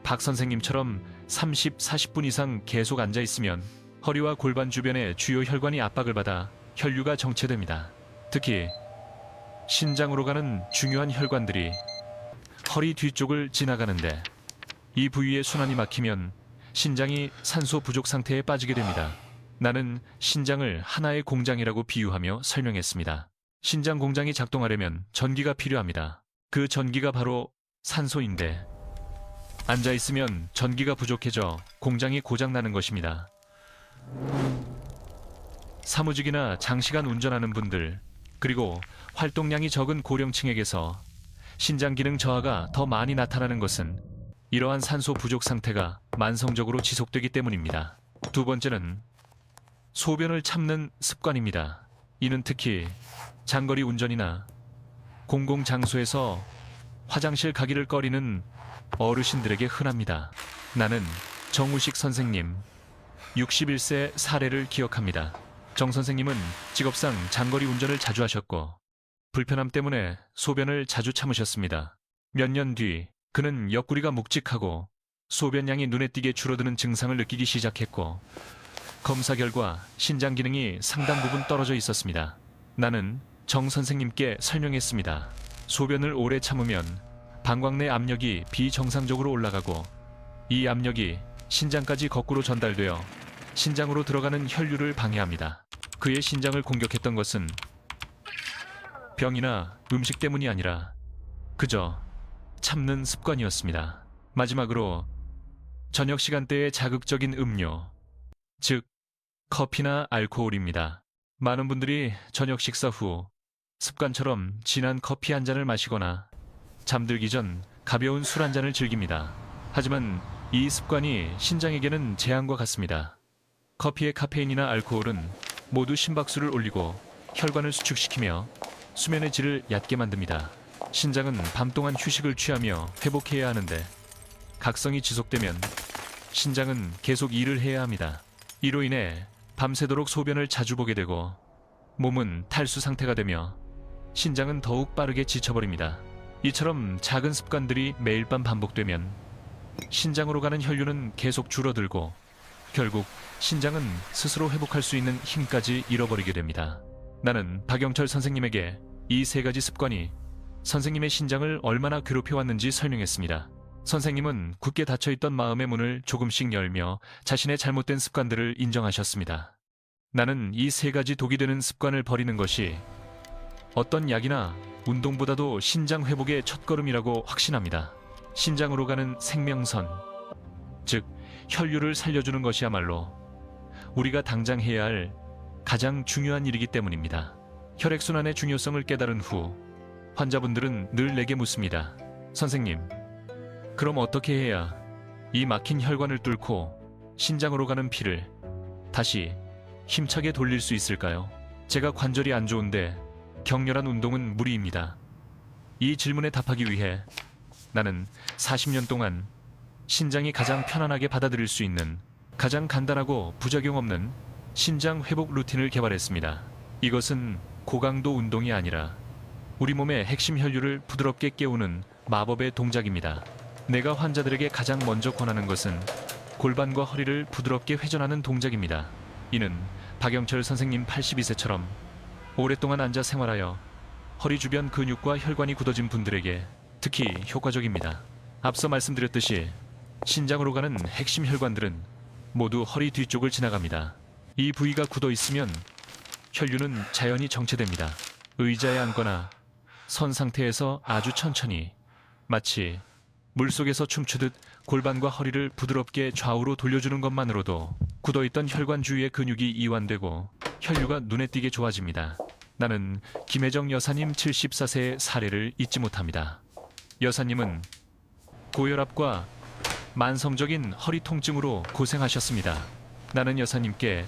A: 박 선생님처럼 30-40분 이상 계속 앉아있으면 허리와 골반 주변의 주요 혈관이 압박을 받아 혈류가 정체됩니다. 특히 신장으로 가는 중요한 혈관들이 허리 뒤쪽을 지나가는데 이 부위의 순환이 막히면 신장이 산소 부족 상태에 빠지게 됩니다. 나는 신장을 하나의 공장이라고 비유하며 설명했습니다. 신장 공장이 작동하려면 전기가 필요합니다. 그 전기가 바로 산소인데 앉아있으면 전기가 부족해져 공장이 고장나는 것입니다. 사무직이나 장시간 운전하는 분들, 그리고 활동량이 적은 고령층에게서 신장 기능 저하가 더 많이 나타나는 것은 이러한 산소 부족 상태가 만성적으로 지속되기 때문입니다. 두 번째는 소변을 참는 습관입니다. 이는 특히 장거리 운전이나 공공장소에서 화장실 가기를 꺼리는 어르신들에게 흔합니다. 나는 정우식 선생님 61세 사례를 기억합니다. 정 선생님은 직업상 장거리 운전을 자주 하셨고 불편함 때문에 소변을 자주 참으셨습니다. 몇 년 뒤 그는 옆구리가 묵직하고 소변량이 눈에 띄게 줄어드는 증상을 느끼기 시작했고 검사 결과 신장 기능이 상당 부분 떨어져 있었습니다. 나는 정 선생님께 설명했습니다. 소변을 오래 참으면 방광 내 압력이 비정상적으로 올라가고 이 압력이 신장까지 거꾸로 전달되어 신장으로 들어가는 혈류를 방해합니다. 그의 신장을 공격했던 것은 병이나 음식 때문이 아니라 그저 참는 습관이었습니다. 마지막으로 저녁 시간대의 자극적인 음료, 즉 커피나 알코올입니다. 많은 분들이 저녁 식사 후 습관처럼 진한 커피 한 잔을 마시거나 잠들기 전 가벼운 술 한 잔을 즐깁니다. 하지만 이 습관이 신장에게는 재앙과 같습니다. 커피의 카페인이나 알코올은 모두 심박수를 올리고 혈관을 수축시키며 수면의 질을 얕게 만듭니다. 신장은 밤 동안 휴식을 취하며 회복해야 하는데 각성이 지속되면 신장은 계속 일을 해야 합니다. 이로 인해 밤새도록 소변을 자주 보게 되고 몸은 탈수 상태가 되며 신장은 더욱 빠르게 지쳐버립니다. 이처럼 작은 습관들이 매일 밤 반복되면 신장으로 가는 혈류는 계속 줄어들고 결국 신장은 스스로 회복할 수 있는 힘까지 잃어버리게 됩니다. 나는 박영철 선생님에게 이 세 가지 습관이 선생님의 신장을 얼마나 괴롭혀왔는지 설명했습니다. 선생님은 굳게 닫혀있던 마음의 문을 조금씩 열며 자신의 잘못된 습관들을 인정하셨습니다. 나는 이 세 가지 독이 되는 습관을 버리는 것이 어떤 약이나 운동보다도 신장 회복의 첫걸음이라고 확신합니다. 신장으로 가는 생명선, 즉 혈류를 살려주는 것이야말로 우리가 당장 해야 할 가장 중요한 일이기 때문입니다. 혈액순환의 중요성을 깨달은 후 환자분들은 늘 내게 묻습니다. 선생님, 그럼 어떻게 해야 이 막힌 혈관을 뚫고 신장으로 가는 피를 다시 힘차게 돌릴 수 있을까요? 제가 관절이 안 좋은데 격렬한 운동은 무리입니다. 이 질문에 답하기 위해 나는 40년 동안 신장이 가장 편안하게 받아들일 수 있는 가장 간단하고 부작용 없는 신장 회복 루틴을 개발했습니다. 이것은 고강도 운동이 아니라 우리 몸의 핵심 혈류를 부드럽게 깨우는 마법의 동작입니다. 내가 환자들에게 가장 먼저 권하는 것은 골반과 허리를 부드럽게 회전하는 동작입니다. 이는 박영철 선생님 82세처럼 오랫동안 앉아 생활하여 허리 주변 근육과 혈관이 굳어진 분들에게 특히 효과적입니다. 앞서 말씀드렸듯이 신장으로 가는 핵심 혈관들은 모두 허리 뒤쪽을 지나갑니다. 이 부위가 굳어 있으면 혈류는 자연히 정체됩니다. 의자에 앉거나 선 상태에서 아주 천천히 마치 물속에서 춤추듯 골반과 허리를 부드럽게 좌우로 돌려주는 것만으로도 굳어있던 혈관 주위의 근육이 이완되고 혈류가 눈에 띄게 좋아집니다. 나는 김혜정 여사님 74세의 사례를 잊지 못합니다. 여사님은 고혈압과 만성적인 허리 통증으로 고생하셨습니다. 나는 여사님께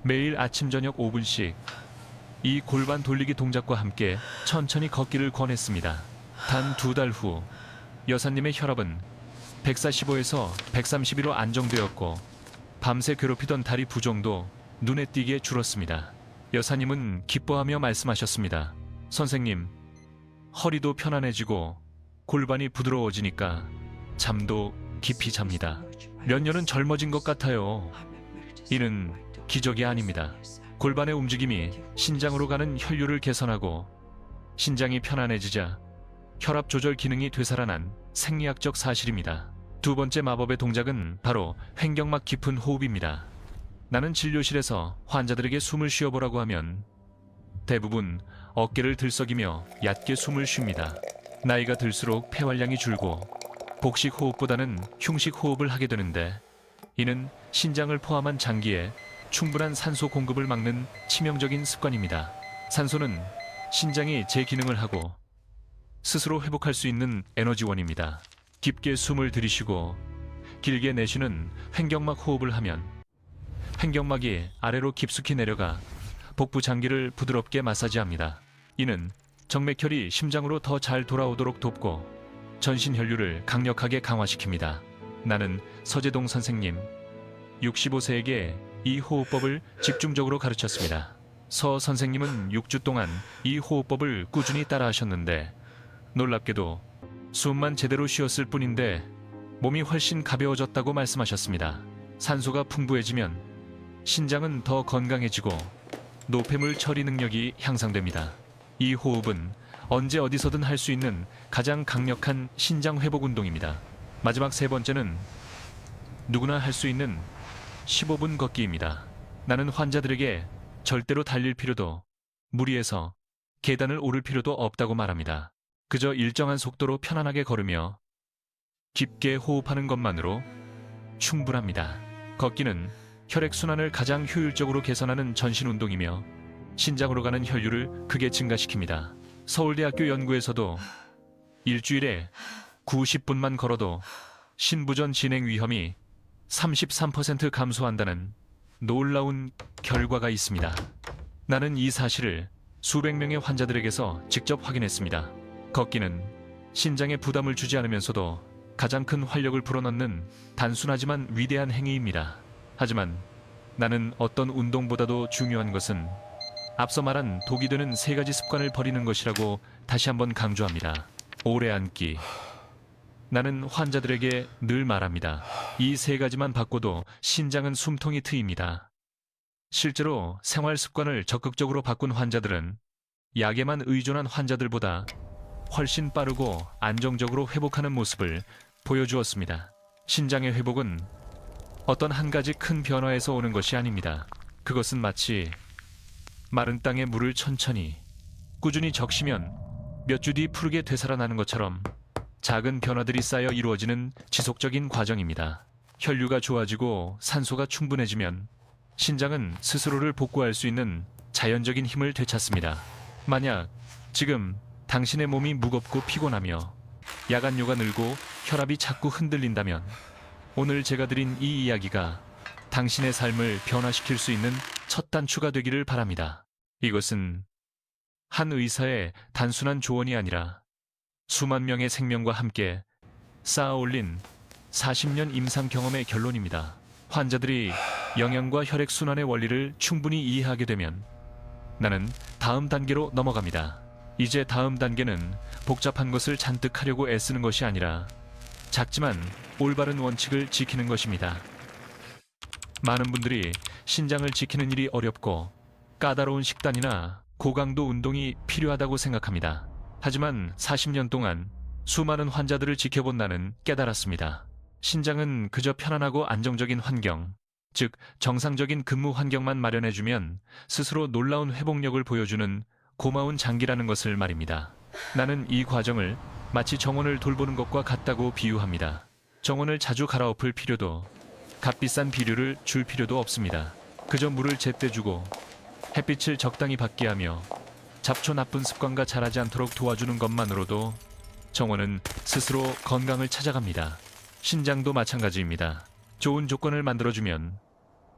A: 매일 아침 저녁 5분씩 이 골반 돌리기 동작과 함께 천천히 걷기를 권했습니다. 단 2달 후 여사님의 혈압은 145에서 132로 안정되었고 밤새 괴롭히던 다리 부종도 눈에 띄게 줄었습니다. 여사님은 기뻐하며 말씀하셨습니다. 선생님, 허리도 편안해지고 골반이 부드러워지니까 잠도 깊이 잡니다. 몇 년은 젊어진 것 같아요. 이는 기적이 아닙니다. 골반의 움직임이 신장으로 가는 혈류를 개선하고 신장이 편안해지자 혈압 조절 기능이 되살아난 생리학적 사실입니다. 두 번째 마법의 동작은 바로 횡격막 깊은 호흡입니다. 나는 진료실에서 환자들에게 숨을 쉬어보라고 하면 대부분 어깨를 들썩이며 얕게 숨을 쉽니다. 나이가 들수록 폐활량이 줄고 복식 호흡보다는 흉식 호흡을 하게 되는데 이는 신장을 포함한 장기에 충분한 산소 공급을 막는 치명적인 습관입니다. 산소는 신장이 재기능을 하고 스스로 회복할 수 있는 에너지원입니다. 깊게 숨을 들이쉬고 길게 내쉬는 횡격막 호흡을 하면 횡격막이 아래로 깊숙이 내려가 복부 장기를 부드럽게 마사지합니다. 이는 정맥혈이 심장으로 더 잘 돌아오도록 돕고 전신 혈류를 강력하게 강화시킵니다. 나는 서재동 선생님 65세에게 이 호흡법을 집중적으로 가르쳤습니다. 서 선생님은 6주 동안 이 호흡법을 꾸준히 따라하셨는데 놀랍게도 숨만 제대로 쉬었을 뿐인데 몸이 훨씬 가벼워졌다고 말씀하셨습니다. 산소가 풍부해지면 신장은 더 건강해지고 노폐물 처리 능력이 향상됩니다. 이 호흡은 언제 어디서든 할 수 있는 가장 강력한 신장 회복 운동입니다. 마지막 세 번째는 누구나 할 수 있는 15분 걷기입니다. 나는 환자들에게 절대로 달릴 필요도 무리해서 계단을 오를 필요도 없다고 말합니다. 그저 일정한 속도로 편안하게 걸으며 깊게 호흡하는 것만으로 충분합니다. 걷기는 혈액순환을 가장 효율적으로 개선하는 전신 운동이며 신장으로 가는 혈류를 크게 증가시킵니다. 서울대학교 연구에서도 일주일에 90분만 걸어도 신부전 진행 위험이 33% 감소한다는 놀라운 결과가 있습니다. 나는 이 사실을 수백 명의 환자들에게서 직접 확인했습니다. 걷기는 신장에 부담을 주지 않으면서도 가장 큰 활력을 불어넣는 단순하지만 위대한 행위입니다. 하지만 나는 어떤 운동보다도 중요한 것은 앞서 말한 독이 되는 세 가지 습관을 버리는 것이라고 다시 한번 강조합니다. 오래 앉기. 나는 환자들에게 늘 말합니다. 이 세 가지만 바꿔도 신장은 숨통이 트입니다. 실제로 생활 습관을 적극적으로 바꾼 환자들은 약에만 의존한 환자들보다 훨씬 빠르고 안정적으로 회복하는 모습을 보여주었습니다. 신장의 회복은 어떤 한 가지 큰 변화에서 오는 것이 아닙니다. 그것은 마치 마른 땅에 물을 천천히 꾸준히 적시면 몇 주 뒤 푸르게 되살아나는 것처럼 작은 변화들이 쌓여 이루어지는 지속적인 과정입니다. 혈류가 좋아지고 산소가 충분해지면 신장은 스스로를 복구할 수 있는 자연적인 힘을 되찾습니다. 만약 지금 당신의 몸이 무겁고 피곤하며 야간뇨가 늘고 혈압이 자꾸 흔들린다면 오늘 제가 드린 이 이야기가 당신의 삶을 변화시킬 수 있는 첫 단추가 되기를 바랍니다. 이것은 한 의사의 단순한 조언이 아니라 수만 명의 생명과 함께 쌓아올린 40년 임상 경험의 결론입니다. 환자들이 영양과 혈액순환의 원리를 충분히 이해하게 되면 나는 다음 단계로 넘어갑니다. 이제 다음 단계는 복잡한 것을 잔뜩 하려고 애쓰는 것이 아니라 작지만 올바른 원칙을 지키는 것입니다. 많은 분들이 신장을 지키는 일이 어렵고 까다로운 식단이나 고강도 운동이 필요하다고 생각합니다. 하지만 40년 동안 수많은 환자들을 지켜본 나는 깨달았습니다. 신장은 그저 편안하고 안정적인 환경, 즉 정상적인 근무 환경만 마련해주면 스스로 놀라운 회복력을 보여주는 고마운 장기라는 것을 말입니다. 나는 이 과정을 마치 정원을 돌보는 것과 같다고 비유합니다. 정원을 자주 갈아엎을 필요도 값비싼 비료를 줄 필요도 없습니다. 그저 물을 제때 주고 햇빛을 적당히 받게 하며 잡초 나쁜 습관과 자라지 않도록 도와주는 것만으로도 정원은 스스로 건강을 찾아갑니다. 신장도 마찬가지입니다. 좋은 조건을 만들어주면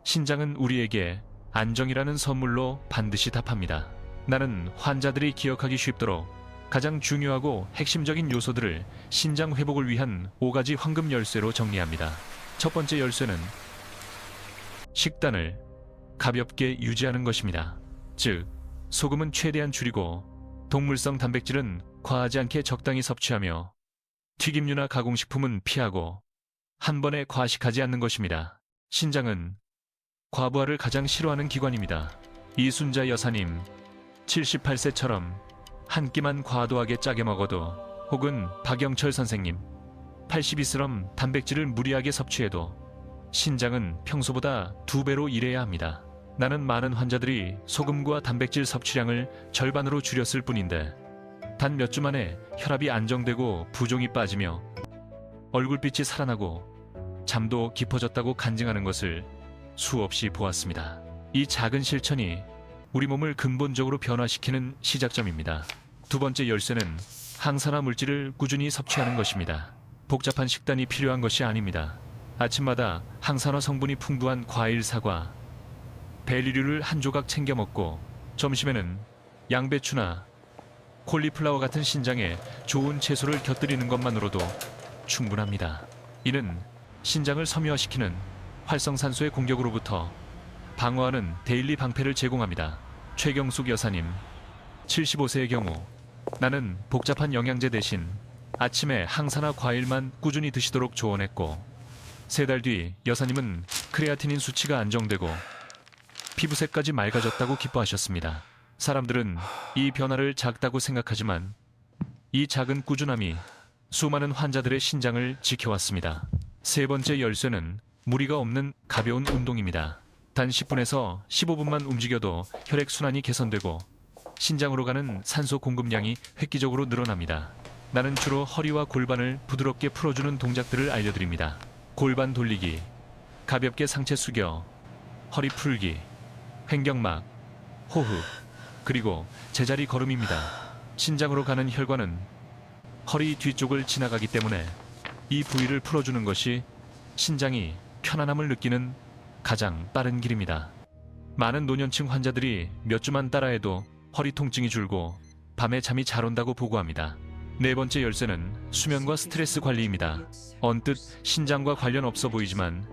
A: 신장은 우리에게 안정이라는 선물로 반드시 답합니다. 나는 환자들이 기억하기 쉽도록 가장 중요하고 핵심적인 요소들을 신장 회복을 위한 5가지 황금 열쇠로 정리합니다. 첫 번째 열쇠는 식단을 가볍게 유지하는 것입니다. 즉, 소금은 최대한 줄이고 동물성 단백질은 과하지 않게 적당히 섭취하며 튀김류나 가공식품은 피하고 한 번에 과식하지 않는 것입니다. 신장은 과부하를 가장 싫어하는 기관입니다. 이순자 여사님 78세처럼 한 끼만 과도하게 짜게 먹어도, 혹은 박영철 선생님 82세처럼 단백질을 무리하게 섭취해도 신장은 평소보다 2배로 일해야 합니다. 나는 많은 환자들이 소금과 단백질 섭취량을 절반으로 줄였을 뿐인데 단 몇 주 만에 혈압이 안정되고 부종이 빠지며 얼굴빛이 살아나고 잠도 깊어졌다고 간증하는 것을 수없이 보았습니다. 이 작은 실천이 우리 몸을 근본적으로 변화시키는 시작점입니다. 두 번째 열쇠는 항산화 물질을 꾸준히 섭취하는 것입니다. 복잡한 식단이 필요한 것이 아닙니다. 아침마다 항산화 성분이 풍부한 과일, 사과, 베리류를 한 조각 챙겨 먹고 점심에는 양배추나 콜리플라워 같은 신장에 좋은 채소를 곁들이는 것만으로도 충분합니다. 이는 신장을 섬유화시키는 활성산소의 공격으로부터 방어하는 데일리 방패를 제공합니다. 최경숙 여사님 75세의 경우 나는 복잡한 영양제 대신 아침에 항산화 과일만 꾸준히 드시도록 조언했고 3달 뒤 여사님은 크레아티닌 수치가 안정되고 피부색까지 맑아졌다고 기뻐하셨습니다. 사람들은 이 변화를 작다고 생각하지만 이 작은 꾸준함이 수많은 환자들의 신장을 지켜왔습니다. 세 번째 열쇠는 무리가 없는 가벼운 운동입니다. 단 10분에서 15분만 움직여도 혈액순환이 개선되고 신장으로 가는 산소 공급량이 획기적으로 늘어납니다. 나는 주로 허리와 골반을 부드럽게 풀어주는 동작들을 알려드립니다. 골반 돌리기, 가볍게 상체 숙여, 허리 풀기, 횡격막, 호흡, 그리고 제자리 걸음입니다. 신장으로 가는 혈관은 허리 뒤쪽을 지나가기 때문에 이 부위를 풀어주는 것이 신장이 편안함을 느끼는 가장 빠른 길입니다. 많은 노년층 환자들이 몇 주만 따라해도 허리 통증이 줄고 밤에 잠이 잘 온다고 보고합니다. 네 번째 열쇠는 수면과 스트레스 관리입니다. 언뜻 신장과 관련 없어 보이지만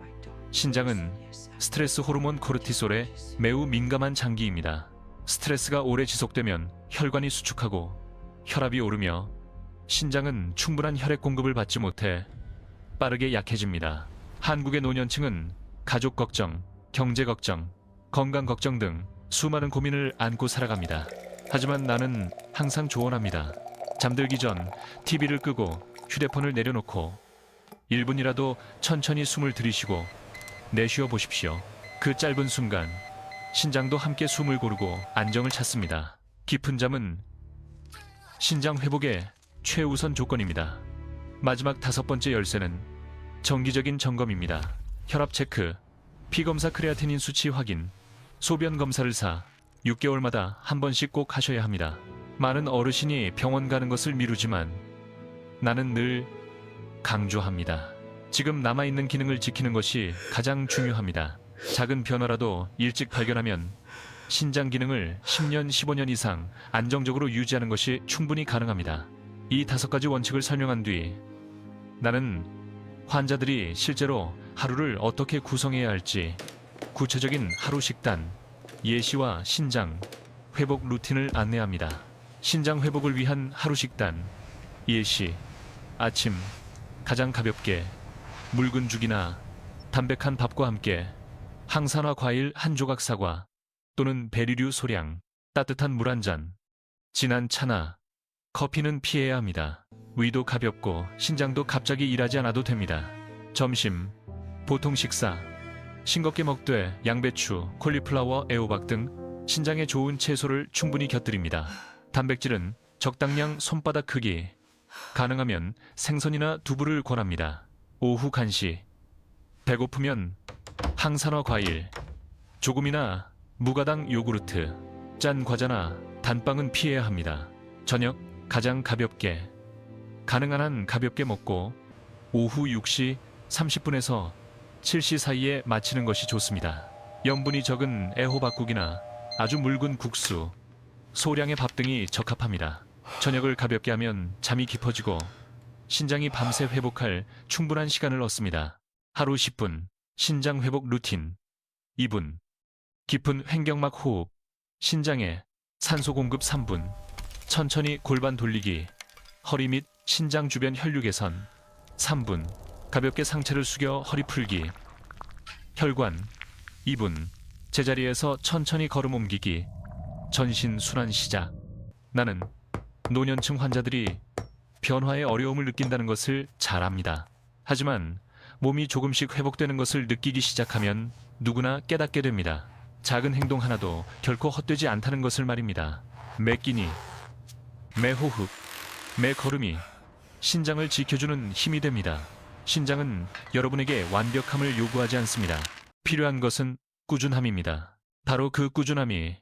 A: 신장은 스트레스 호르몬 코르티솔에 매우 민감한 장기입니다. 스트레스가 오래 지속되면 혈관이 수축하고 혈압이 오르며 신장은 충분한 혈액 공급을 받지 못해 빠르게 약해집니다. 한국의 노년층은 가족 걱정, 경제 걱정, 건강 걱정 등 수많은 고민을 안고 살아갑니다. 하지만 나는 항상 조언합니다. 잠들기 전 TV를 끄고 휴대폰을 내려놓고 1분이라도 천천히 숨을 들이쉬고 내쉬어 보십시오. 그 짧은 순간 신장도 함께 숨을 고르고 안정을 찾습니다. 깊은 잠은 신장 회복의 최우선 조건입니다. 마지막 5번째 열쇠는 정기적인 점검입니다. 혈압 체크, 피검사 크레아티닌 수치 확인, 소변 검사를 6개월마다 한 번씩 꼭 하셔야 합니다. 많은 어르신이 병원 가는 것을 미루지만 나는 늘 강조합니다. 지금 남아있는 기능을 지키는 것이 가장 중요합니다. 작은 변화라도 일찍 발견하면 신장 기능을 10년, 15년 이상 안정적으로 유지하는 것이 충분히 가능합니다. 이 5가지 원칙을 설명한 뒤 나는 환자들이 실제로 하루를 어떻게 구성해야 할지 구체적인 하루 식단, 예시와 신장 회복 루틴을 안내합니다. 신장 회복을 위한 하루 식단, 예시, 아침 가장 가볍게 묽은 죽이나 담백한 밥과 함께 항산화 과일 한 조각 사과 또는 베리류 소량, 따뜻한 물 한 잔, 진한 차나 커피는 피해야 합니다. 위도 가볍고 신장도 갑자기 일하지 않아도 됩니다. 점심, 보통 식사, 싱겁게 먹되 양배추, 콜리플라워, 애호박 등 신장에 좋은 채소를 충분히 곁들입니다. 단백질은 적당량 손바닥 크기, 가능하면 생선이나 두부를 권합니다. 오후 간식, 배고프면 항산화 과일, 조금이나 무가당 요구르트, 짠 과자나 단빵은 피해야 합니다. 저녁 가장 가볍게, 가능한 한 가볍게 먹고 오후 6시 30분에서 7시 사이에 마치는 것이 좋습니다. 염분이 적은 애호박국이나 아주 묽은 국수, 소량의 밥 등이 적합합니다. 저녁을 가볍게 하면 잠이 깊어지고 신장이 밤새 회복할 충분한 시간을 얻습니다. 하루 10분 신장 회복 루틴. 2분 깊은 횡격막 호흡, 신장에 산소 공급 3분, 천천히 골반 돌리기, 허리 및 신장 주변 혈류 개선 3분, 가볍게 상체를 숙여 허리 풀기, 혈관 2분, 제자리에서 천천히 걸음 옮기기, 전신 순환 시작. 나는 노년층 환자들이 변화에 어려움을 느낀다는 것을 잘 압니다. 하지만 몸이 조금씩 회복되는 것을 느끼기 시작하면 누구나 깨닫게 됩니다. 작은 행동 하나도 결코 헛되지 않다는 것을 말입니다. 매 끼니, 매 호흡, 매 걸음이 신장을 지켜주는 힘이 됩니다. 신장은 여러분에게 완벽함을 요구하지 않습니다. 필요한 것은 꾸준함입니다. 바로 그 꾸준함이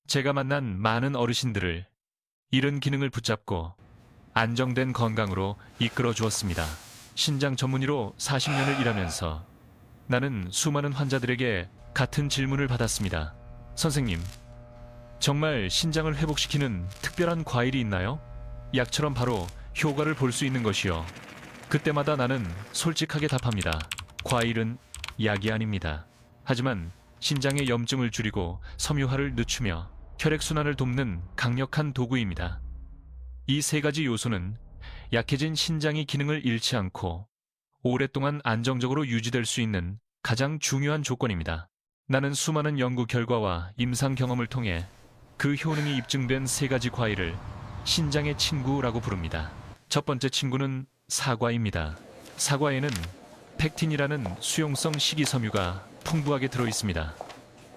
A: 제가 만난 많은 어르신들을 잃은 기능을 붙잡고 안정된 건강으로 이끌어 주었습니다. 신장 전문의로 40년을 일하면서 나는 수많은 환자들에게 같은 질문을 받았습니다. 선생님, 정말 신장을 회복시키는 특별한 과일이 있나요? 약처럼 바로 효과를 볼 수 있는 것이요. 그때마다 나는 솔직하게 답합니다. 과일은 약이 아닙니다. 하지만 신장의 염증을 줄이고 섬유화를 늦추며 혈액순환을 돕는 강력한 도구입니다. 이 3가지 요소는 약해진 신장의 기능을 잃지 않고 오랫동안 안정적으로 유지될 수 있는 가장 중요한 조건입니다. 나는 수많은 연구 결과와 임상 경험을 통해 그 효능이 입증된 3가지 과일을 신장의 친구라고 부릅니다. 첫 번째 친구는 사과입니다. 사과에는 펙틴이라는 수용성 식이섬유가 풍부하게 들어있습니다.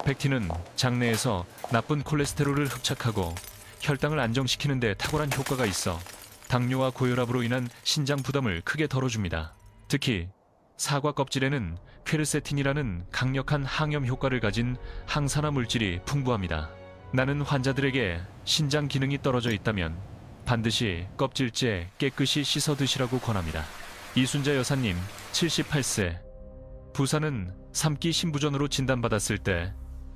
A: 펙틴은 장내에서 나쁜 콜레스테롤을 흡착하고 혈당을 안정시키는 데 탁월한 효과가 있어 당뇨와 고혈압으로 인한 신장 부담을 크게 덜어줍니다. 특히 사과 껍질에는 퀘르세틴이라는 강력한 항염 효과를 가진 항산화 물질이 풍부합니다. 나는 환자들에게 신장 기능이 떨어져 있다면 반드시 껍질째 깨끗이 씻어 드시라고 권합니다. 이순자 여사님, 78세. 부산은 3기 신부전으로 진단받았을 때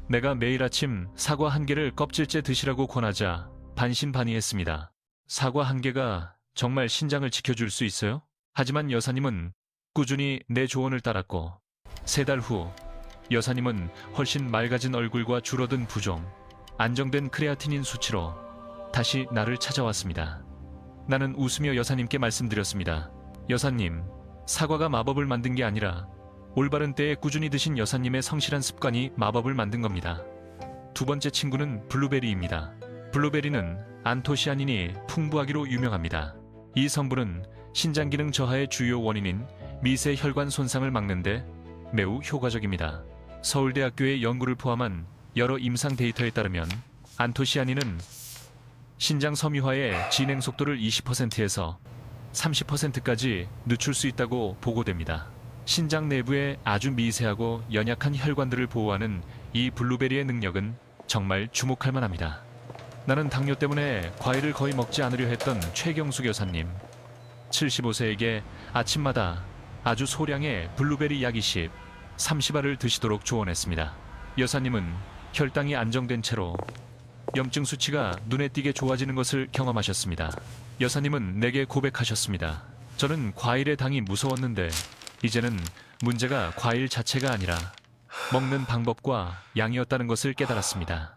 A: 내가 매일 아침 사과 1개를 껍질째 드시라고 권하자 반신반의했습니다. 사과 1개가 정말 신장을 지켜줄 수 있어요? 하지만 여사님은 꾸준히 내 조언을 따랐고 3달 후 여사님은 훨씬 맑아진 얼굴과 줄어든 부종, 안정된 크레아티닌 수치로 다시 나를 찾아왔습니다. 나는 웃으며 여사님께 말씀드렸습니다. 여사님, 사과가 마법을 만든 게 아니라 올바른 때에 꾸준히 드신 여사님의 성실한 습관이 마법을 만든 겁니다. 두 번째 친구는 블루베리입니다. 블루베리는 안토시아닌이 풍부하기로 유명합니다. 이 성분은 신장 기능 저하의 주요 원인인 미세 혈관 손상을 막는데 매우 효과적입니다. 서울대학교의 연구를 포함한 여러 임상 데이터에 따르면 안토시아닌은 신장 섬유화의 진행 속도를 20%에서 30%까지 늦출 수 있다고 보고됩니다. 신장 내부의 아주 미세하고 연약한 혈관들을 보호하는 이 블루베리의 능력은 정말 주목할 만합니다. 나는 당뇨 때문에 과일을 거의 먹지 않으려 했던 최경숙 여사님, 75세에게 아침마다 아주 소량의 블루베리 약 20, 30알을 드시도록 조언했습니다. 여사님은 혈당이 안정된 채로 염증 수치가 눈에 띄게 좋아지는 것을 경험하셨습니다. 여사님은 내게 고백하셨습니다. 저는 과일의 당이 무서웠는데 이제는 문제가 과일 자체가 아니라 먹는 방법과 양이었다는 것을 깨달았습니다.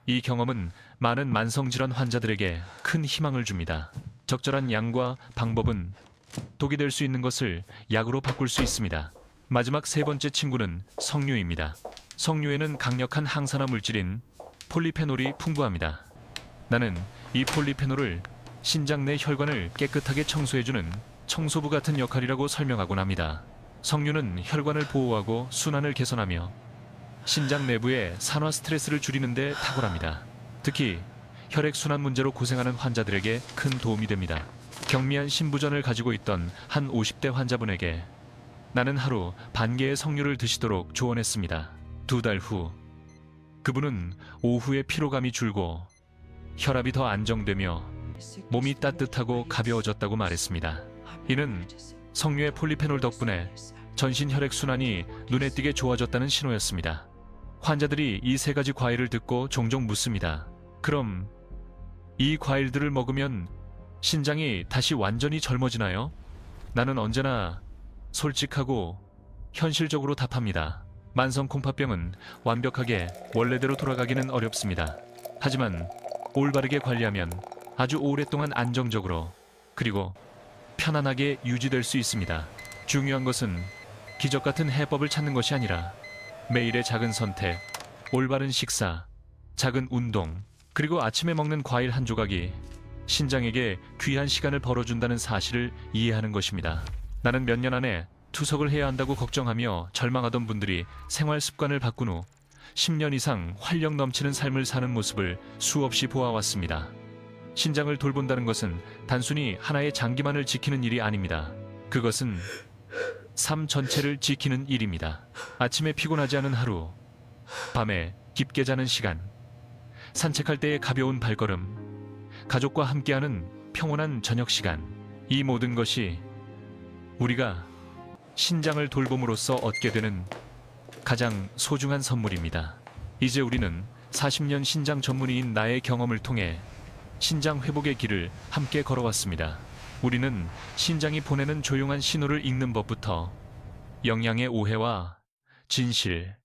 A: 이 경험은 많은 만성질환 환자들에게 큰 희망을 줍니다. 적절한 양과 방법은 독이 될 수 있는 것을 약으로 바꿀 수 있습니다. 마지막 3번째 친구는 석류입니다. 석류에는 강력한 항산화 물질인 폴리페놀이 풍부합니다. 나는 이 폴리페놀을 신장 내 혈관을 깨끗하게 청소해주는 청소부 같은 역할이라고 설명하곤 합니다. 석류는 혈관을 보호하고 순환을 개선하며 신장 내부의 산화 스트레스를 줄이는 데 탁월합니다. 특히 혈액순환 문제로 고생하는 환자들에게 큰 도움이 됩니다. 경미한 신부전을 가지고 있던 한 50대 환자분에게 나는 하루 반 개의 석류를 드시도록 조언했습니다. 2달 후 그분은 오후에 피로감이 줄고 혈압이 더 안정되며 몸이 따뜻하고 가벼워졌다고 말했습니다. 이는 석류의 폴리페놀 덕분에 전신 혈액순환이 눈에 띄게 좋아졌다는 신호였습니다. 환자들이 이 3가지 과일을 듣고 종종 묻습니다. 그럼 이 과일들을 먹으면 신장이 다시 완전히 젊어지나요? 나는 언제나 솔직하고 현실적으로 답합니다. 만성 콩팥병은 완벽하게 원래대로 돌아가기는 어렵습니다. 하지만 올바르게 관리하면 아주 오랫동안 안정적으로 그리고 편안하게 유지될 수 있습니다. 중요한 것은 기적 같은 해법을 찾는 것이 아니라 매일의 작은 선택, 올바른 식사, 작은 운동, 그리고 아침에 먹는 과일 한 조각이 신장에게 귀한 시간을 벌어준다는 사실을 이해하는 것입니다. 나는 몇 년 안에 투석을 해야 한다고 걱정하며 절망하던 분들이 생활 습관을 바꾼 후 10년 이상 활력 넘치는 삶을 사는 모습을 수없이 보아왔습니다. 신장을 돌본다는 것은 단순히 하나의 장기만을 지키는 일이 아닙니다. 그것은 삶 전체를 지키는 일입니다. 아침에 피곤하지 않은 하루, 밤에 깊게 자는 시간, 산책할 때의 가벼운 발걸음, 가족과 함께하는 평온한 저녁 시간, 이 모든 것이 우리가 신장을 돌봄으로써 얻게 되는 가장 소중한 선물입니다. 이제 우리는 40년 신장 전문의인 나의 경험을 통해 신장 회복의 길을 함께 걸어왔습니다. 우리는 신장이 보내는 조용한 신호를 읽는 법부터 영양의 오해와 진실,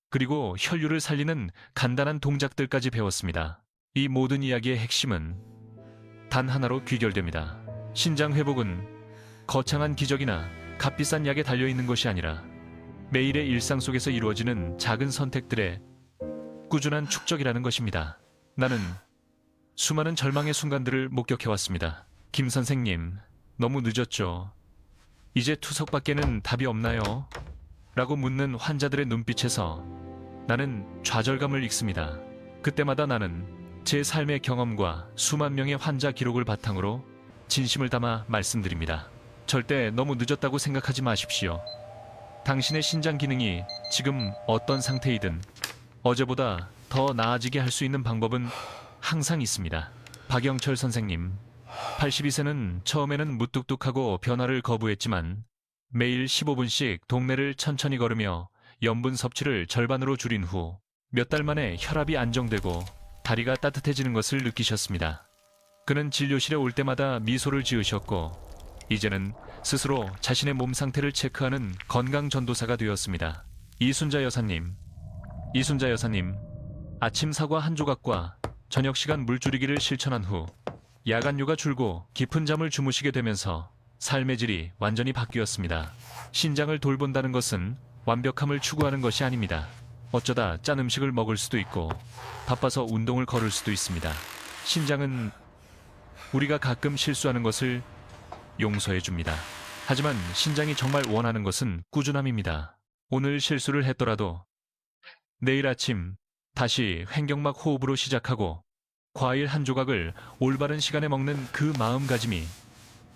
A: 그리고 혈류를 살리는 간단한 동작들까지 배웠습니다. 이 모든 이야기의 핵심은 단 하나로 귀결됩니다. 신장 회복은 거창한 기적이나 값비싼 약에 달려있는 것이 아니라 매일의 일상 속에서 이루어지는 작은 선택들의 꾸준한 축적이라는 것입니다. 나는 수많은 절망의 순간들을 목격해왔습니다. 김 선생님, 너무 늦었죠. 이제 투석밖에는 답이 없나요? 라고 묻는 환자들의 눈빛에서 나는 좌절감을 읽습니다. 그때마다 나는 제 삶의 경험과 수만 명의 환자 기록을 바탕으로 진심을 담아 말씀드립니다. 절대 너무 늦었다고 생각하지 마십시오. 당신의 신장 기능이 지금 어떤 상태이든 어제보다 더 나아지게 할 수 있는 방법은 항상 있습니다. 박영철 선생님, 82세는 처음에는 무뚝뚝하고 변화를 거부했지만 매일 15분씩 동네를 천천히 걸으며 염분 섭취를 절반으로 줄인 후 몇 달 만에 혈압이 안정되고 다리가 따뜻해지는 것을 느끼셨습니다. 그는 진료실에 올 때마다 미소를 지으셨고 이제는 스스로 자신의 몸 상태를 체크하는 건강 전도사가 되었습니다. 이순자 여사님, 아침 사과 한 조각과 저녁 시간 물 줄이기를 실천한 후 야간류가 줄고 깊은 잠을 주무시게 되면서 삶의 질이 완전히 바뀌었습니다. 신장을 돌본다는 것은 완벽함을 추구하는 것이 아닙니다. 어쩌다 짠 음식을 먹을 수도 있고 바빠서 운동을 걸을 수도 있습니다. 신장은 우리가 가끔 실수하는 것을 용서해 줍니다. 하지만 신장이 정말 원하는 것은 꾸준함입니다. 오늘 실수를 했더라도 내일 아침 다시 횡격막 호흡으로 시작하고 과일 한 조각을 올바른 시간에 먹는 그 마음가짐이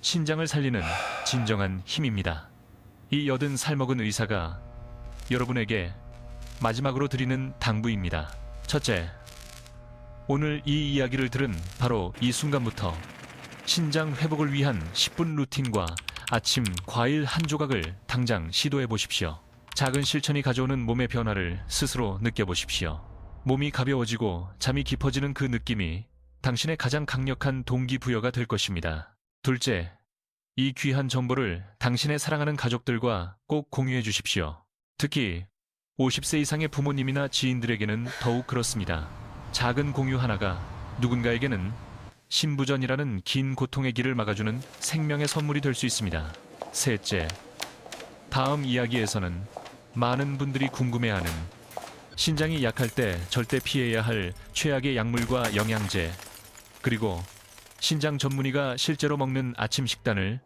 A: 신장을 살리는 진정한 힘입니다. 이 80살 먹은 의사가 여러분에게 마지막으로 드리는 당부입니다. 첫째, 오늘 이 이야기를 들은 바로 이 순간부터 신장 회복을 위한 10분 루틴과 아침 과일 한 조각을 당장 시도해 보십시오. 작은 실천이 가져오는 몸의 변화를 스스로 느껴보십시오. 몸이 가벼워지고 잠이 깊어지는 그 느낌이 당신의 가장 강력한 동기부여가 될 것입니다. 둘째, 이 귀한 정보를 당신의 사랑하는 가족들과 꼭 공유해 주십시오. 특히 50세 이상의 부모님이나 지인들에게는 더욱 그렇습니다. 작은 공유 하나가 누군가에게는 신부전이라는 긴 고통의 길을 막아주는 생명의 선물이 될 수 있습니다. 셋째, 다음 이야기에서는 많은 분들이 궁금해하는 신장이 약할 때 절대 피해야 할 최악의 약물과 영양제, 그리고 신장 전문의가 실제로 먹는 아침 식단을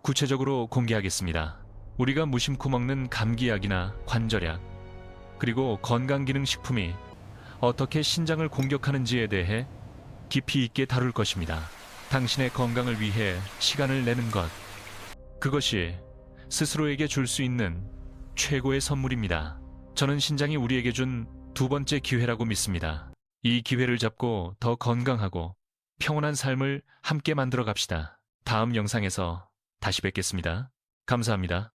A: 구체적으로 공개하겠습니다. 우리가 무심코 먹는 감기약이나 관절약, 그리고 건강기능식품이 어떻게 신장을 공격하는지에 대해 깊이 있게 다룰 것입니다. 당신의 건강을 위해 시간을 내는 것, 그것이 스스로에게 줄 수 있는 최고의 선물입니다. 저는 신장이 우리에게 준 두 번째 기회라고 믿습니다. 이 기회를 잡고 더 건강하고 평온한 삶을 함께 만들어 갑시다. 다음 영상에서 다시 뵙겠습니다. 감사합니다.